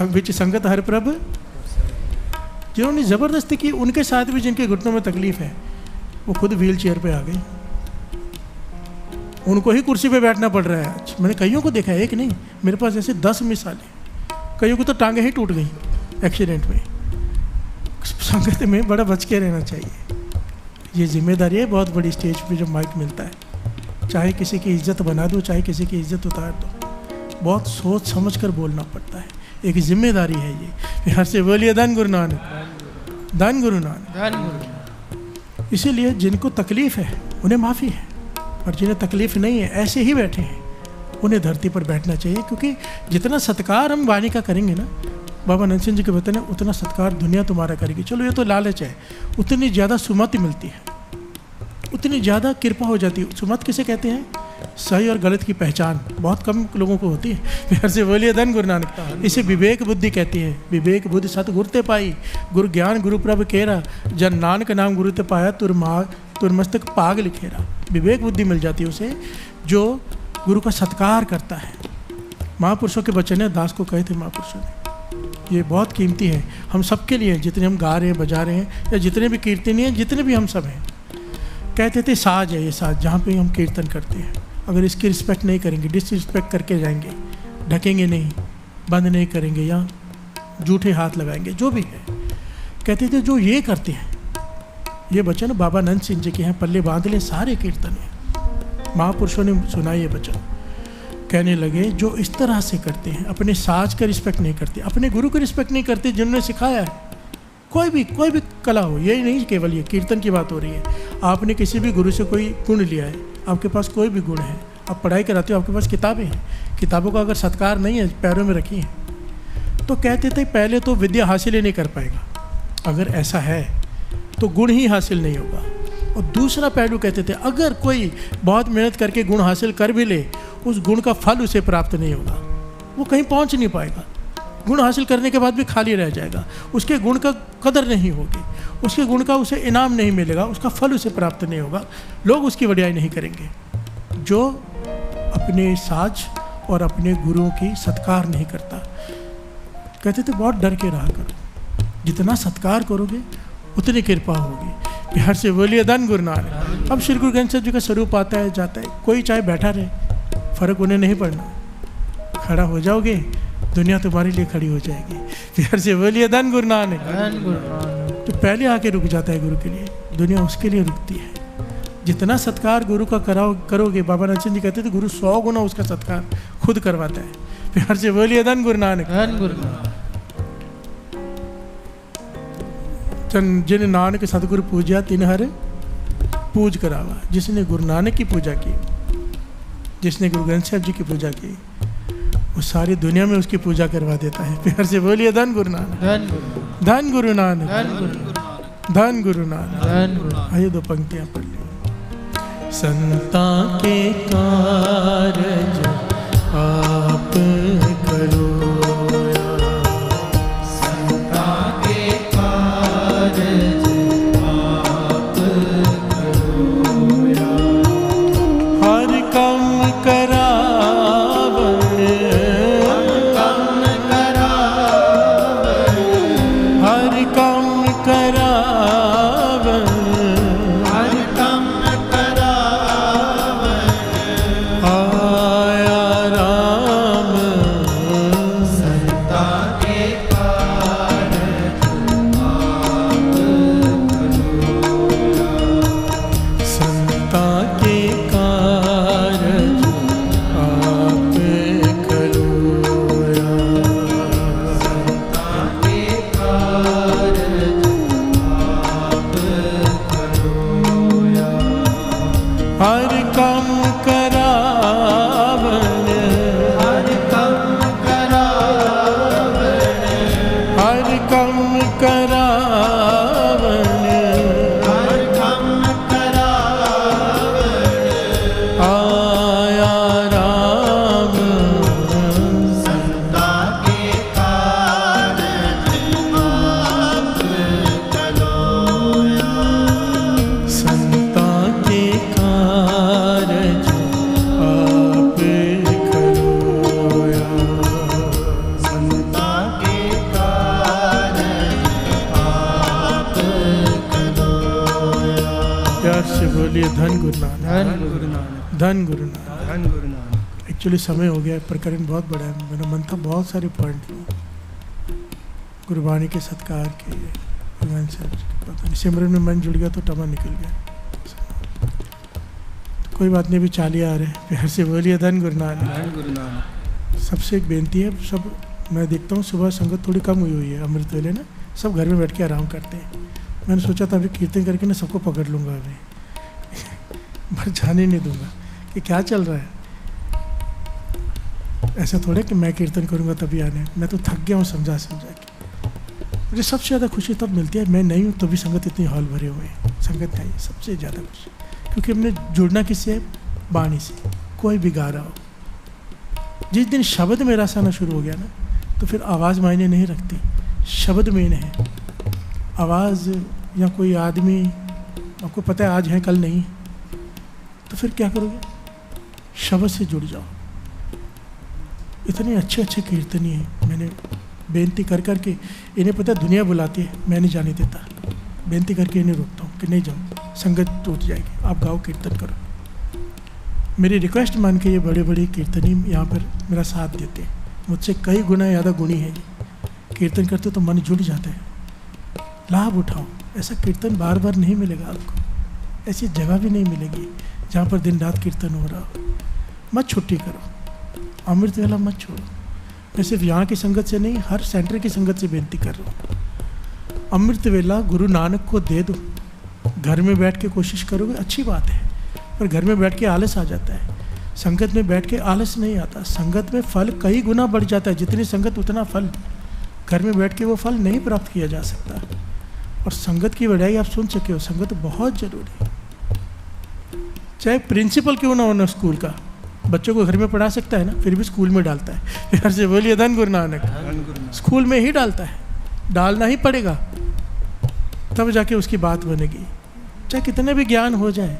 विच संगत हर प्रभ, जिन्होंने ज़बरदस्ती की, उनके साथ भी जिनके घुटनों में तकलीफ है, वो खुद व्हील चेयर पे आ गए, उनको ही कुर्सी पे बैठना पड़ रहा है आज। मैंने कईयों को देखा है, एक नहीं, मेरे पास ऐसे 10 मिसालें। कईयों को तो टांगें ही टूट गई एक्सीडेंट में। संगत में बड़ा बच के रहना चाहिए, ये जिम्मेदारी है बहुत बड़ी। स्टेज पे जब माइक मिलता है, चाहे किसी की इज्जत बना दो, चाहे किसी की इज्जत उतार दो, बहुत सोच समझ कर बोलना पड़ता है, एक जिम्मेदारी है ये। प्यार से बोलिए धन गुरु नानक। धन गुरु नानक। इसीलिए जिनको तकलीफ़ है उन्हें माफ़ी है, और जिन्हें तकलीफ़ नहीं है ऐसे ही बैठे हैं, उन्हें धरती पर बैठना चाहिए। क्योंकि जितना सत्कार हम वाणी का करेंगे ना, बाबा नंद सिंह जी के बताने, उतना सत्कार दुनिया तुम्हारा करेगी। चलो ये तो लालच है, उतनी ज़्यादा सुमति मिलती है, उतनी ज़्यादा कृपा हो जाती है। सुमत किसे कहते हैं? सही और गलत की पहचान बहुत कम लोगों को होती है। प्यार से बोलिए धन गुरु नानक। इसे विवेक बुद्धि कहती है। विवेक बुद्धि सतगुरु ते पाई, गुरु ज्ञान गुरु प्रभ केरा, जन नानक नाम गुरु ते पाया, तुर मस्तक पाग लिखेरा। विवेक बुद्धि मिल जाती है उसे, जो गुरु का सत्कार करता है। महापुरुषों के वचन है, दास को कहे थे महापुरुषों ने, ये बहुत कीमती है हम सबके लिए, जितने हम गा रहे हैं, बजा रहे हैं, या जितने भी कीर्तनी हैं, जितने भी हम सब हैं। कहते थे साज है ये साज, जहाँ पे हम कीर्तन करते हैं, अगर इसकी रिस्पेक्ट नहीं करेंगे, डिसरिस्पेक्ट करके जाएंगे, ढकेंगे नहीं, बंद नहीं करेंगे, या जूठे हाथ लगाएंगे, जो भी है। कहते थे जो ये करते हैं, ये वचन बाबा नंद सिंह जी के हैं, पल्ले बांध ले सारे कीर्तन हैं, महापुरुषों ने सुना ये वचन। कहने लगे जो इस तरह से करते हैं, अपने साज का रिस्पेक्ट नहीं करते, अपने गुरु का रिस्पेक्ट नहीं करते जिन्होंने सिखाया है। कोई भी कला हो, यही नहीं केवल ये कीर्तन की बात हो रही है। आपने किसी भी गुरु से कोई गुण लिया है, आपके पास कोई भी गुण है, आप पढ़ाई कराते हो, आपके पास किताबें हैं, किताबों का अगर सत्कार नहीं है, पैरों में रखी हैं, तो कहते थे पहले तो विद्या हासिल ही नहीं कर पाएगा, अगर ऐसा है तो गुण ही हासिल नहीं होगा। और दूसरा पहलू कहते थे अगर कोई बहुत मेहनत करके गुण हासिल कर भी ले, उस गुण का फल उसे प्राप्त नहीं होगा, वो कहीं पहुंच नहीं पाएगा, गुण हासिल करने के बाद भी खाली रह जाएगा, उसके गुण का कदर नहीं होगी, उसके गुण का उसे इनाम नहीं मिलेगा, उसका फल उसे प्राप्त नहीं होगा, लोग उसकी वडियाई नहीं करेंगे। जो अपने साज और अपने गुरुओं की सत्कार नहीं करता, कहते थे बहुत डर के रहा करो, जितना सत्कार करोगे उतनी कृपा होगी। प्यार से बोलिए धन गुरु नानक। अब श्री गुरु ग्रंथ साहिब जी का स्वरूप आता है जाता है, कोई चाहे बैठा रहे, फर्क उन्हें नहीं पड़ना, खड़ा हो जाओगे दुनिया तुम्हारे लिए खड़ी हो जाएगी। प्यार से बोलिए धन गुरु नानक। तो पहले आके रुक जाता है गुरु के लिए, दुनिया उसके लिए रुकती है। जितना सत्कार गुरु का करोगे, बाबा नंद सिंह जी कहते थे गुरु 100 गुना उसका सत्कार खुद करवाता है। प्यार से बोलिए धन गुरु नानक। जिन नानक सतगुरु पूजा तिन हर पूज करावा। जिसने गुरु नानक की पूजा की, जिसने गुरु ग्रंथ साहिब जी की पूजा की, वो सारी दुनिया में उसकी पूजा करवा देता है। प्यार से बोलिए धन गुरु नानक। धन गुरु नानक। धन गुरु नानक। आइए दो पंक्तियां पढ़ ली। संता के कारज आप करो,
संता के कारज आप करो,
हर कम करावन,
हर कम करावन,
हर कम करावन,
हर कम करावन,
आया राम।
संता के कारज आप करो,
संता के कारज आप करो,
संता के कारज आप करो,
हर कम करावन,
हर कम करावन,
हर कम करावन,
हर कम करावन,
आया राम।
संता के कारज आप करो,
संता के कारज आप करो,
संता के कारज आप करो।
प्यार से बोलिए धन गुरु नानक।
धन गुरु नानक।
धन गुरु नानक।
धन गुरु नानक।
एक्चुअली समय हो गया है, प्रकरण बहुत बड़ा है, मेरा मन था बहुत सारे पॉइंट गुरबाणी के सत्कार के, भगवान साहब जी के, पता नहीं सिमरन में मन जुड़ गया तो टमा निकल गया। तो कोई बात नहीं, अभी चालिया आ रहे हैं। प्यार से बोलिए धन गुरु नानक।
धन गुरु नानक।
सबसे एक बेनती है, सब मैं देखता हूँ सुबह संगत थोड़ी कम हुई है अमृत वेले ना, सब घर में बैठ के आराम करते हैं। मैंने सोचा था अभी कीर्तन करके ना सबको पकड़ लूँगा, अभी पर जाने नहीं दूंगा कि क्या चल रहा है। ऐसा थोड़ा कि मैं कीर्तन करूँगा तभी आने, मैं तो थक गया हूँ समझा के। मुझे सबसे ज़्यादा खुशी तब मिलती है मैं नहीं हूँ तभी संगत इतनी हॉल भरे हुए हैं, संगत नहीं है सबसे ज़्यादा खुशी, क्योंकि हमने जुड़ना किससे है, बाणी से। कोई भी गा रहा हो, जिस दिन शब्द में रस आना शुरू हो गया ना, तो फिर आवाज़ मायने नहीं रखती, शब्द मेन है। आवाज़ या कोई आदमी आपको पता है आज है कल नहीं, तो फिर क्या करोगे, शब्द से जुड़ जाओ। इतने अच्छे अच्छे कीर्तनी हैं, मैंने बेनती कर कर के, इन्हें पता है दुनिया बुलाती है, मैं नहीं जाने देता, बेनती करके इन्हें रोकता हूँ कि नहीं जाओ, संगत टूट जाएगी, आप गाओ कीर्तन करो। मेरी रिक्वेस्ट मान के ये बड़े बड़े कीर्तनी यहाँ पर मेरा साथ देते हैं, मुझसे कई गुना ज़्यादा गुणी है ये, कीर्तन करते हो तो मन जुड़ जाता है। लाभ उठाओ। ऐसा कीर्तन बार बार नहीं मिलेगा आपको, ऐसी जगह भी नहीं मिलेगी जहाँ पर दिन रात कीर्तन हो रहा हो। मत छुट्टी करो, अमृत वेला मत छोड़ो। मैं सिर्फ यहाँ की संगत से नहीं, हर सेंटर की संगत से बेनती कर रहा हूँ, अमृत वेला गुरु नानक को दे दो। घर में बैठ के कोशिश करोगे अच्छी बात है, पर घर में बैठ के आलस आ जाता है। संगत में बैठ के आलस नहीं आता। संगत में फल कई गुना बढ़ जाता है। जितनी संगत उतना फल। घर में बैठ के वो फल नहीं प्राप्त किया जा सकता। और संगत की बढ़ाई आप सुन सके हो, संगत बहुत जरूरी है। चाहे प्रिंसिपल क्यों ना होना स्कूल का, बच्चों को घर में पढ़ा सकता है ना, फिर भी स्कूल में डालता है। प्यार से बोलिए धन गुरु नानक। स्कूल में ही डालता है, डालना ही पड़ेगा, तब जाके उसकी बात बनेगी। चाहे कितने भी ज्ञान हो जाए,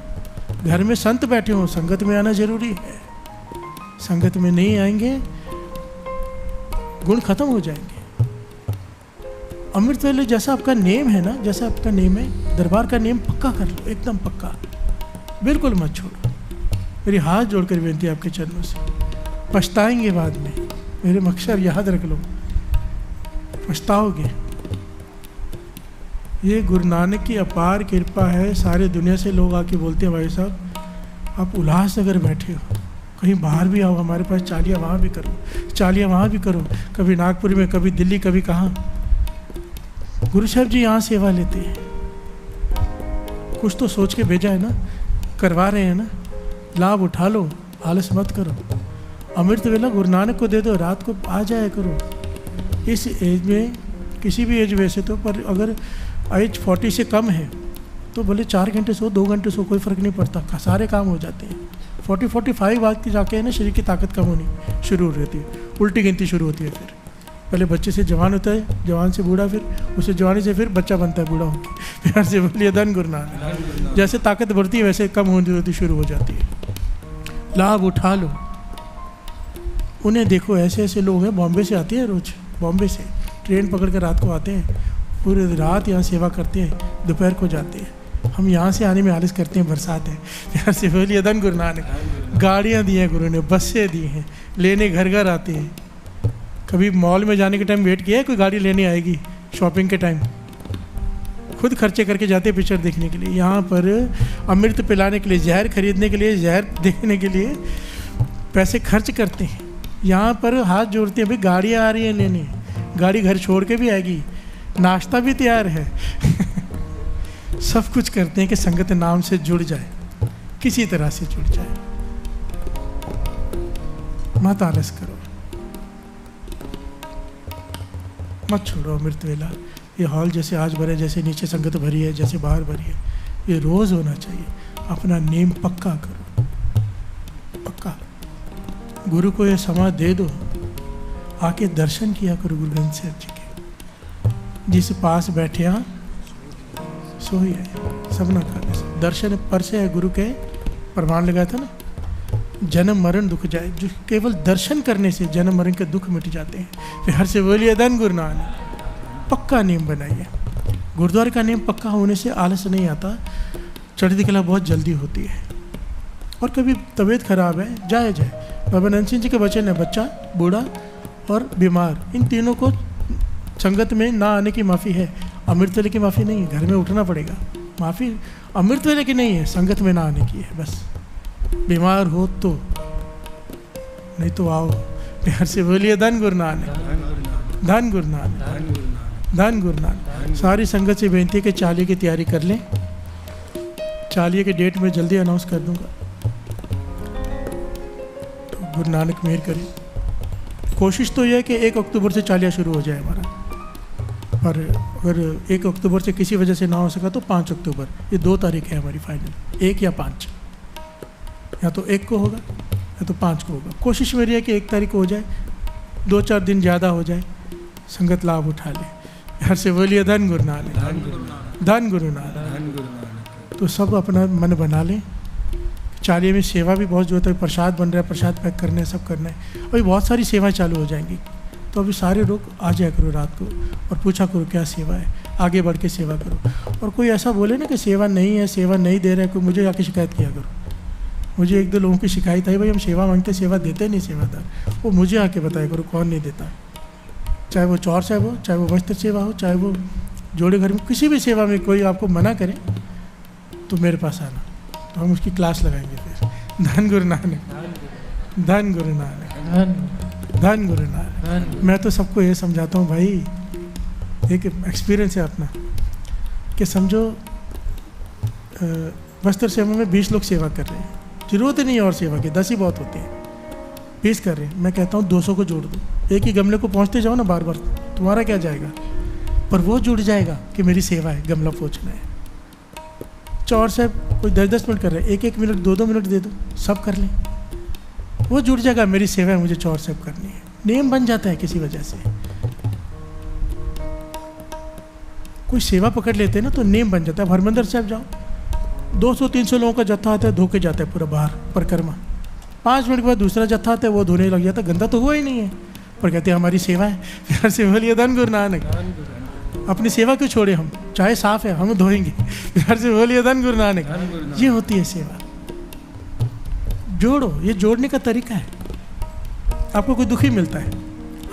घर में संत बैठे हों, संगत में आना जरूरी है। संगत में नहीं आएंगे गुण खत्म हो जाएंगे। अमृत वेले जैसा आपका नेम है ना, जैसा आपका नेम है, दरबार का नेम पक्का कर लो, एकदम पक्का, बिल्कुल मत छोड़ो। मेरी हाथ जोड़कर विनती है आपके चरणों से। पछताएंगे बाद में, मेरे अक्षर याद रख लो, पछताओगे। ये गुरु नानक की अपार कृपा है। सारे दुनिया से लोग आके बोलते हैं भाई साहब आप उल्लासनगर बैठे हो, कहीं बाहर भी आओ, हमारे पास चालियाँ वहाँ भी करो, चालियाँ वहाँ भी करो, कभी नागपुर में, कभी दिल्ली, कभी कहाँ। गुरु साहब जी यहाँ सेवा लेते हैं, कुछ तो सोच के भेजा है ना, करवा रहे हैं ना, लाभ उठा लो, आलस मत करो। अमृत वेला गुरु नानक को दे दो, रात को आ जाया करो। इस एज में, किसी भी एज वैसे तो, पर अगर एज 40 से कम है तो भले 4 घंटे सो, 2 घंटे सो, कोई फ़र्क नहीं पड़ता, सारे काम हो जाते हैं। 40-45 बाद की जाके है ना, शरीर की ताकत कम होनी शुरू हो रही है, उल्टी गिनती शुरू होती है। फिर पहले बच्चे से जवान होता है, जवान से बूढ़ा, फिर उससे जवानी से फिर बच्चा बनता है बूढ़ा होकर। प्यार से बोलिए धन गुरु नानक। जैसे ताकत बढ़ती है वैसे कम होती शुरू हो जाती है। लाभ उठा लो। उन्हें देखो, ऐसे ऐसे लोग हैं, बॉम्बे से आते हैं, रोज बॉम्बे से ट्रेन पकड़ कर रात को आते हैं, पूरी रात यहाँ सेवा करते हैं, दोपहर को जाते हैं। हम यहाँ से आने में आलस करते हैं, बरसात है। प्यार से बोलिए धन गुरु नानक। गाड़ियाँ दी हैं गुरु ने, बसें दी हैं, लेने घर घर आते हैं। कभी मॉल में जाने के टाइम वेट किया है कोई गाड़ी लेने आएगी? शॉपिंग के टाइम खुद खर्चे करके जाते हैं पिक्चर देखने के लिए। यहाँ पर अमृत पिलाने के लिए, जहर खरीदने के लिए, जहर देखने के लिए पैसे खर्च करते हैं। यहाँ पर हाथ जोड़ते हैं, भाई गाड़ियाँ आ रही हैं लेने, गाड़ी घर छोड़ के भी आएगी, नाश्ता भी तैयार है। सब कुछ करते हैं कि संगत नाम से जुड़ जाए, किसी तरह से जुड़ जाए। मत आलस करो, मत छोड़ो अमृत वेला। ये हॉल जैसे आज भरे, जैसे नीचे संगत भरी है, जैसे बाहर भरी है, ये रोज़ होना चाहिए। अपना नेम पक्का करो, पक्का। गुरु को ये समय दे दो, आके दर्शन किया करो गुरु ग्रंथ साहिब जी के। जिस पास बैठे यहाँ सो ही है, सब ना खाने दर्शन पर से है। गुरु के प्रमाण लगाया था ना, जन्म मरण दुख जाए। जो केवल दर्शन करने से जन्म मरण के दुख मिट जाते हैं। प्यार से बोलिए धन गुरु नानक। पक्का नियम बनाइए। गुरुद्वारे का नियम पक्का होने से आलस नहीं आता, चढ़ती कला बहुत जल्दी होती है। और कभी तबीयत खराब है, जाए बाबा नंद सिंह जी के वचन है, बच्चा, बूढ़ा और बीमार, इन तीनों को संगत में ना आने की माफ़ी है। अमृत वेले की माफ़ी नहीं है, घर में उठना पड़ेगा। माफ़ी अमृत वेले की नहीं है, संगत में ना आने की है बस। बीमार हो तो, नहीं तो आओ। प्यार से बोलिए धन गुरु नानक, धन गुरु नानक, धन गुरु नानक। सारी संगत से बेनती है कि चालीहे की तैयारी कर लें। चालीहे के डेट में जल्दी अनाउंस कर दूंगा, तो गुरु नानक मेहर करें। कोशिश तो यह है कि 1 अक्टूबर से चालिया शुरू हो जाए हमारा, और अगर 1 अक्टूबर से किसी वजह से ना हो सका तो 5 अक्टूबर, ये 2 तारीख है हमारी फाइनल, 1 या 5, या तो 1 को होगा या तो 5 को होगा। कोशिश मेरी है कि 1 तारीख को हो जाए, 2-4 दिन ज़्यादा हो जाए, संगत लाभ उठा ले। हर से बोलिए धन गुरु नानक, धन गुरु नानक। तो सब अपना मन बना लें। चालिये में सेवा भी बहुत जरूरत है, प्रसाद बन रहा है, प्रसाद पैक करना है, सब करना है। अभी बहुत सारी सेवाएं चालू हो जाएंगी, तो अभी सारे लोग आ जाया करो रात को और पूछा करो क्या सेवा है, आगे बढ़ के सेवा करो। और कोई ऐसा बोले ना कि सेवा नहीं है, सेवा नहीं दे रहे, कोई मुझे आके शिकायत किया करो। मुझे 1-2 लोगों की शिकायत आई, भाई हम सेवा मांगते, सेवा देते नहीं सेवादार, वो मुझे आके बताया करो कौन नहीं देता। चाहे वो चौर साहब हो, चाहे वो वस्त्र सेवा हो, चाहे वो जोड़े घर में किसी भी सेवा में कोई आपको मना करे तो मेरे पास आना, तो हम उसकी क्लास लगाएंगे फिर। धन गुरु नानक, धन गुरु नानक, धन गुरु नानक। मैं तो सबको ये समझाता हूँ भाई, एक एक्सपीरियंस है अपना कि समझो वस्त्र सेवा में 20 लोग सेवा कर रहे हैं, जरूरत ही नहीं है और सेवा की, 10 ही बहुत होते हैं। 20 कर रहे हैं, मैं कहता हूँ 200 को जोड़ दो, एक ही गमले को पहुँचते जाओ ना बार बार, तुम्हारा क्या जाएगा, पर वो जुड़ जाएगा कि मेरी सेवा है, गमला पहुँचना है। चौर साहब कोई 10-10 मिनट कर रहे हैं, 1-1 मिनट 2-2 मिनट दे दो, सब कर लें, वो जुड़ जाएगा, मेरी सेवा है, मुझे चौर साहब करनी है। नेम बन जाता है किसी वजह से, कोई सेवा पकड़ लेते हैं ना तो नेम बन जाता है। हरमंदिर साहब जाओ, 200-300 लोगों का जत्था आता है, धो के जाता है पूरा बाहर परिक्रमा, 5 मिनट के बाद दूसरा जत्था आता है, वो धोने लग जाता है, गंदा तो हुआ ही नहीं है, पर कहते हैं हमारी सेवा है। प्यार से बोलिए धन गुरु नानक। अपनी सेवा क्यों छोड़े हम, चाहे साफ है हम धोएंगे। प्यार से बोलिए धन गुरु नानक। ये होती है सेवा। जोड़ो, ये जोड़ने का तरीका है। आपको कोई दुखी मिलता है,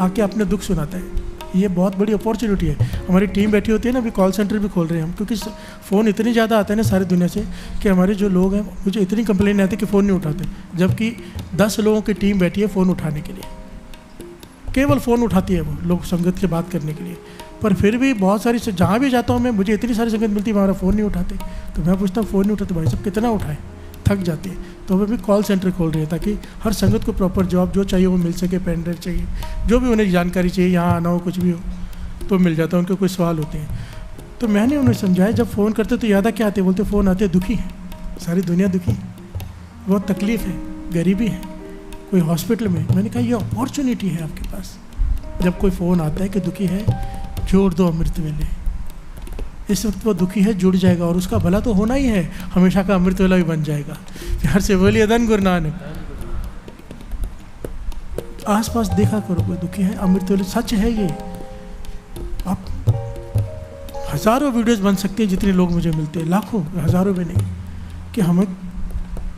आके अपने दुख सुनाता है, ये बहुत बड़ी अपॉर्चुनिटी है। हमारी टीम बैठी होती है ना, अभी कॉल सेंटर भी खोल रहे हैं हम, क्योंकि फ़ोन इतनी ज़्यादा आते हैं ना सारी दुनिया से कि हमारे जो लोग हैं, मुझे इतनी कंप्लेन आती है कि फ़ोन नहीं उठाते, जबकि 10 लोगों की टीम बैठी है फ़ोन उठाने के लिए, केवल फ़ोन उठाती है वो लोग संगत से बात करने के लिए। पर फिर भी बहुत सारी, जहाँ भी जाता हूँ मैं, मुझे इतनी सारी संगत मिलती है, हमारा फ़ोन नहीं उठाते, तो मैं पूछता हूँ फ़ोन नहीं उठाते भाई साहब, कितना उठाएं, थक जाते हैं। तो वे भी कॉल सेंटर खोल रहे हैं ताकि हर संगत को प्रॉपर जवाब जो चाहिए वो मिल सके, पेन ड्राइव चाहिए, जो भी उन्हें जानकारी चाहिए, यहाँ आना हो कुछ भी हो तो मिल जाता है। उनके कोई सवाल होते हैं तो मैंने उन्हें समझाया, जब फ़ोन करते तो याद क्या आते, बोलते फ़ोन आते दुखी है, सारी दुनिया दुखी है, बहुत तकलीफ़ है, गरीबी है, कोई हॉस्पिटल में। मैंने कहा ये अपॉर्चुनिटी है आपके पास, जब कोई फ़ोन आता है कि दुखी है, जोड़ दो अमृत वेले। इस वक्त वो दुखी है, जुड़ जाएगा और उसका भला तो होना ही है, हमेशा का अमृत वेला भी बन जाएगा। प्यार से बोलिए धन गुरु नानक। आस पास देखा करो, कोई दुखी है, अमृत वेले सच है ये। आप हज़ारों वीडियोस बन सकते हैं, जितने लोग मुझे मिलते हैं, लाखों हज़ारों में नहीं, कि हमें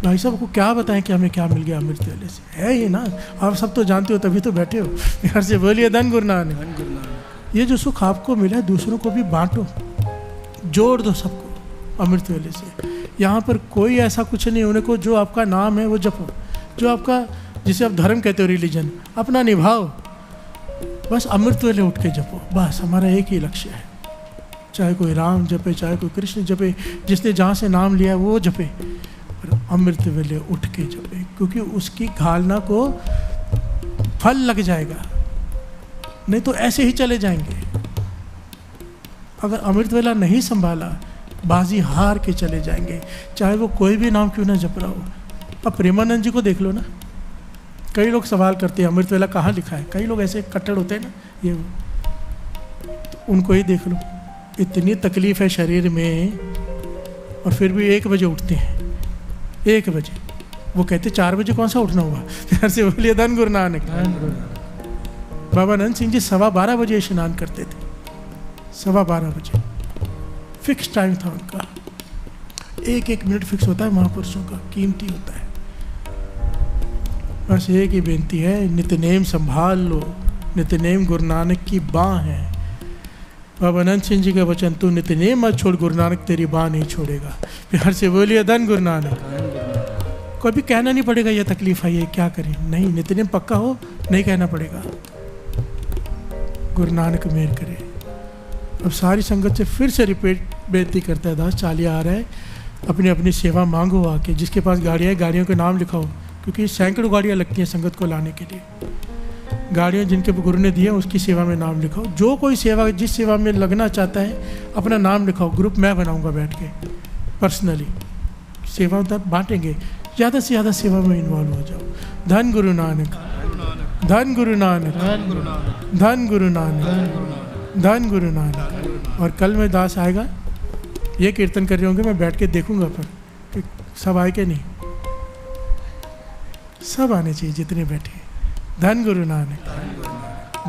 भाई साहब को क्या बताएं कि हमें क्या मिल गया अमृत वेले से। है ये ना, आप सब तो जानते हो, तभी तो बैठे हो। प्यार से बोलिए धन गुरु नानक। ये जो सुख आपको मिला है, दूसरों को भी बांटो, जोड़ दो सबको अमृत वेले से। यहाँ पर कोई ऐसा कुछ नहीं होने को, जो आपका नाम है वो जपो, जो आपका, जिसे आप धर्म कहते हो, रिलीजन अपना निभाओ, बस अमृत वेले उठ के जपो, बस हमारा एक ही लक्ष्य है। चाहे कोई राम जपे, चाहे कोई कृष्ण जपे, जिसने जहाँ से नाम लिया वो जपे, पर अमृत वेले उठ के जपे, क्योंकि उसकी घालना को फल लग जाएगा, नहीं तो ऐसे ही चले जाएंगे। अगर अमृत वेला नहीं संभाला, बाजी हार के चले जाएंगे, चाहे वो कोई भी नाम क्यों ना जप रहा हो। अब प्रेमानंद जी को देख लो ना, कई लोग सवाल करते हैं अमृत वेला कहाँ लिखा है, कई लोग ऐसे कट्टर होते हैं ना, ये तो उनको ही देख लो, इतनी तकलीफ है शरीर में, और फिर भी 1 बजे उठते हैं। 1 बजे वो कहते 4 बजे कौन सा उठना हुआ। प्यार से बोलिए धन गुरु नानक। बाबा नंद सिंह जी 12:15 बजे स्नान करते थे, 12:15 बजे फिक्स टाइम था उनका। 1-1 मिनट फिक्स होता है महापुरुषों का, कीमती होता है। बस एक ही बेनती है, नित्यनेम संभाल लो, नित्यनेम गुरु नानक की बाँ है। बाबा नंद सिंह जी का वचन, तू नित्यनेम मत छोड़, गुरु नानक तेरी बाँ नहीं छोड़ेगा। प्यार से बोलिए धन गुरु नानक। कभी कहना नहीं पड़ेगा ये तकलीफ है, ये क्या करें, नहीं, नित्यनेम पक्का हो, नहीं कहना पड़ेगा। गुरु नानक मेहर करे। अब सारी संगत से फिर से रिपीट बेनती करता है, दास चालिया आ रहा है, अपनी अपनी सेवा मांगो आके, जिसके पास गाड़ियाँ है गाड़ियों के नाम लिखाओ, क्योंकि सैकड़ों गाड़ियाँ लगती हैं संगत को लाने के लिए। गाड़ियाँ जिनके गुरु ने दिए उसकी सेवा में नाम लिखाओ। जो कोई सेवा, जिस सेवा में लगना चाहता है, अपना नाम लिखाओ। ग्रुप मैं बनाऊँगा बैठ के, पर्सनली सेवा बांटेंगे, ज़्यादा से ज़्यादा सेवा में इन्वॉल्व हो जाओ। धन गुरु नानक, धन गुरु नानक, धन गुरु नानक, धन गुरु नानक। और कल में दास आएगा, ये कीर्तन कर रहे होंगे, मैं बैठ के देखूंगा पर कि सब आए के नहीं, सब आने चाहिए जितने बैठे। धन गुरु नानक,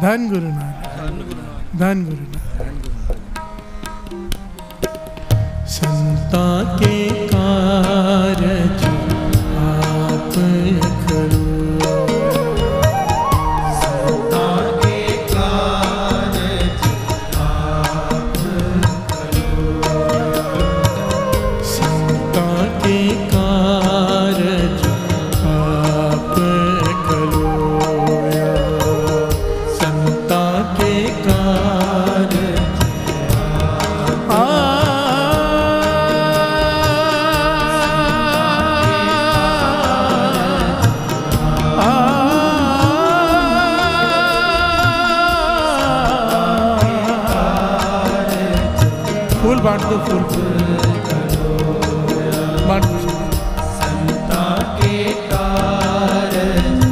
धन गुरु नानक, धन गुरु नानक। संता के कारज आप करो,
संता के कारज
बांट दो फूल बांट दो।
संता के कारज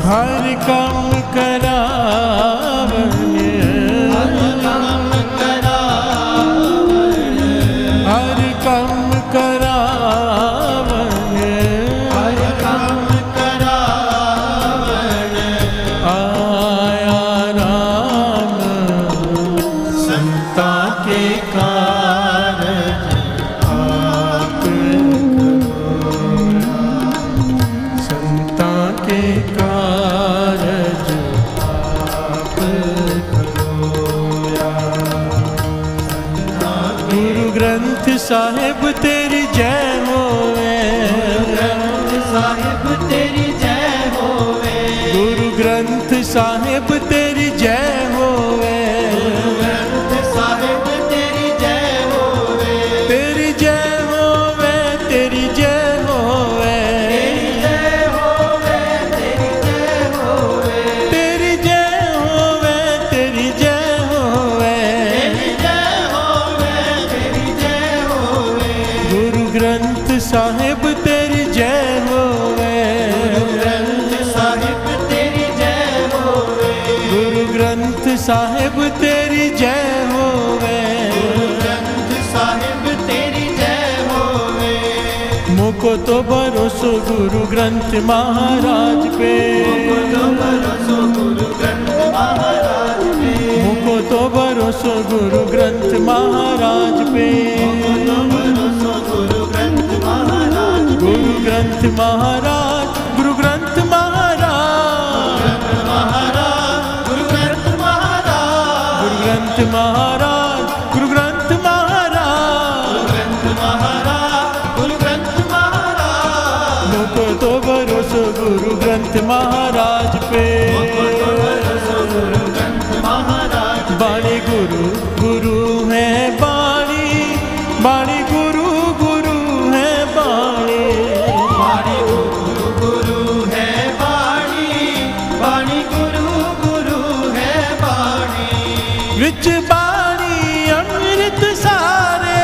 हर काम करावन,
हर काम करावन,
हर काम करावन,
हर काम करावन,
आया राम
संता के कारज
आप संता के कारज आप गुरु ग्रंथ साहिब तेरी जय होवे,
ग्रंथ साहिब तेरी जय होवे,
गुरु ग्रंथ साहिब तेरी जय होवे,
ग्रंथ साहिब तेरी जय होवे,
तेरी जय होवे, तेरी जय होवे,
तेरी जय होवे, तेरी जय होवे,
तेरी जय होवे, तेरी जय होवे,
तेरी जय होवे, तेरी जय होवे,
गुरु ग्रंथ साहिब तेरी जय होवे,
ग्रंथ साहिब तेरी जय होवे,
गुरु ग्रंथ साहिब तेरी जय होवे,
ग्रंथ साहिब तेरी जय होवे,
मुको तो भरोसो गुरु ग्रंथ महाराज पे,
तो भरोसो गुरु ग्रंथ महाराज पे,
मुको तो भरोसो गुरु ग्रंथ महाराज पे,
तो भरोसो गुरु ग्रंथ महाराज,
गुरु ग्रंथ महाराज, गुरु ग्रंथ महाराज,
महाराज, गुरु ग्रंथ महाराज,
गुरु ग्रंथ महाराज, गुरु ग्रंथ महाराज,
ग्रंथ महाराज, गुरु ग्रंथ महाराज,
मुको तो भरोसो गुरु ग्रंथ महाराज पे,
भरोसो गुरु ग्रंथ महाराज,
बाणी गुरु गुरु है बाणी, बाणी गुरु गुरु है बाणी,
वाणी गुरु गुरु है वाणी, वाणी गुरु गुरु है वाणी,
विच बाणी अमृत सारे,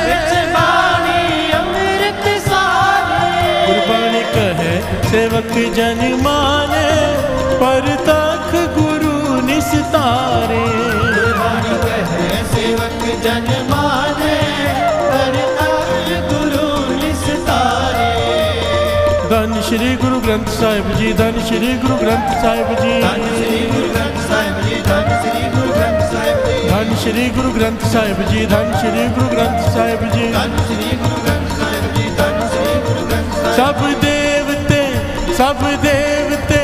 विच वाणी अमृत सारे,
गुरबाणी कहे सेवक जन माने, पर तख गुरु निस्तारे,
वाणी कहे सेवक जन माने, पर तख गुरु निस्तारे,
धन श्री गुरु ग्रंथ साहिब जी, धन श्री गुरु ग्रंथ साहिब जी,
धन श्री गुरु ग्रंथ साहिब जी, धन श्री गुरु ग्रंथ साहिब जी,
धन श्री गुरु ग्रंथ साहिब जी, धन श्री गुरु ग्रंथ साहिब जी,
धन श्री गुरु ग्रंथ साहिब जी, धन श्री गुरु ग्रंथ साहिब,
सब देवते, सब देवते,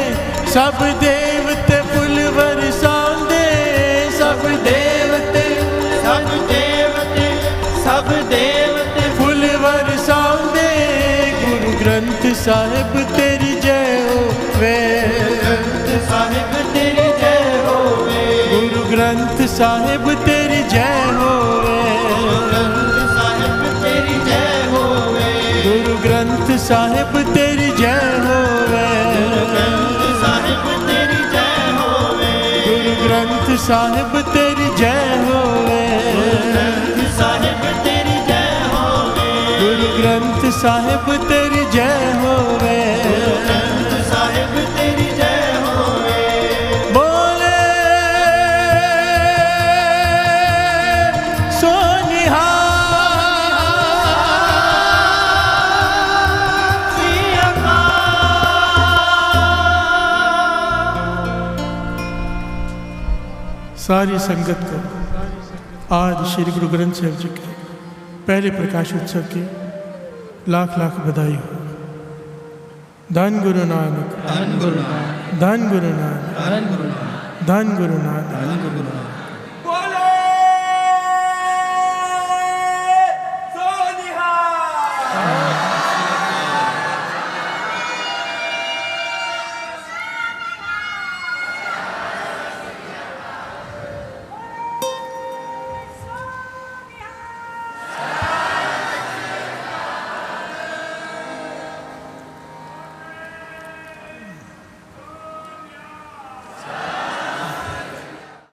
सब देवते फुल बरसांदे, सब देवते,
सब देवते, सब देवते,
फुल बरसांदे, गुरु ग्रंथ साहिब तेरी जय होवे,
ग्रंथ साहिब तेरी जय होवे,
गुरु ग्रंथ साहिब तेरी जय होवे,
ग्रंथ साहिब तेरी जय होवे,
गुरु ग्रंथ साहिब तेरी जय होवे,
ग्रंथ साहिब तेरी जय होवे,
गुरु ग्रंथ साहिब तेरी जय होवे,
ग्रंथ साहिब तेरी जय होवे,
गुरु ग्रंथ साहिब तेरी जय होवे,
ग्रंथ साहिब तेरी जय होवे,
बोले सोनिहार,
श्री अकाल।
सारी संगत को आज श्री गुरु ग्रंथ साहिब जी के पहले प्रकाश उत्सव की लाख लाख बधाई हो। धन गुरु नानक,
धन गुरु नानक,
धन गुरु नानक,
धन गुरु नानक,
धन गुरु नानक।
धन गुरु नानक।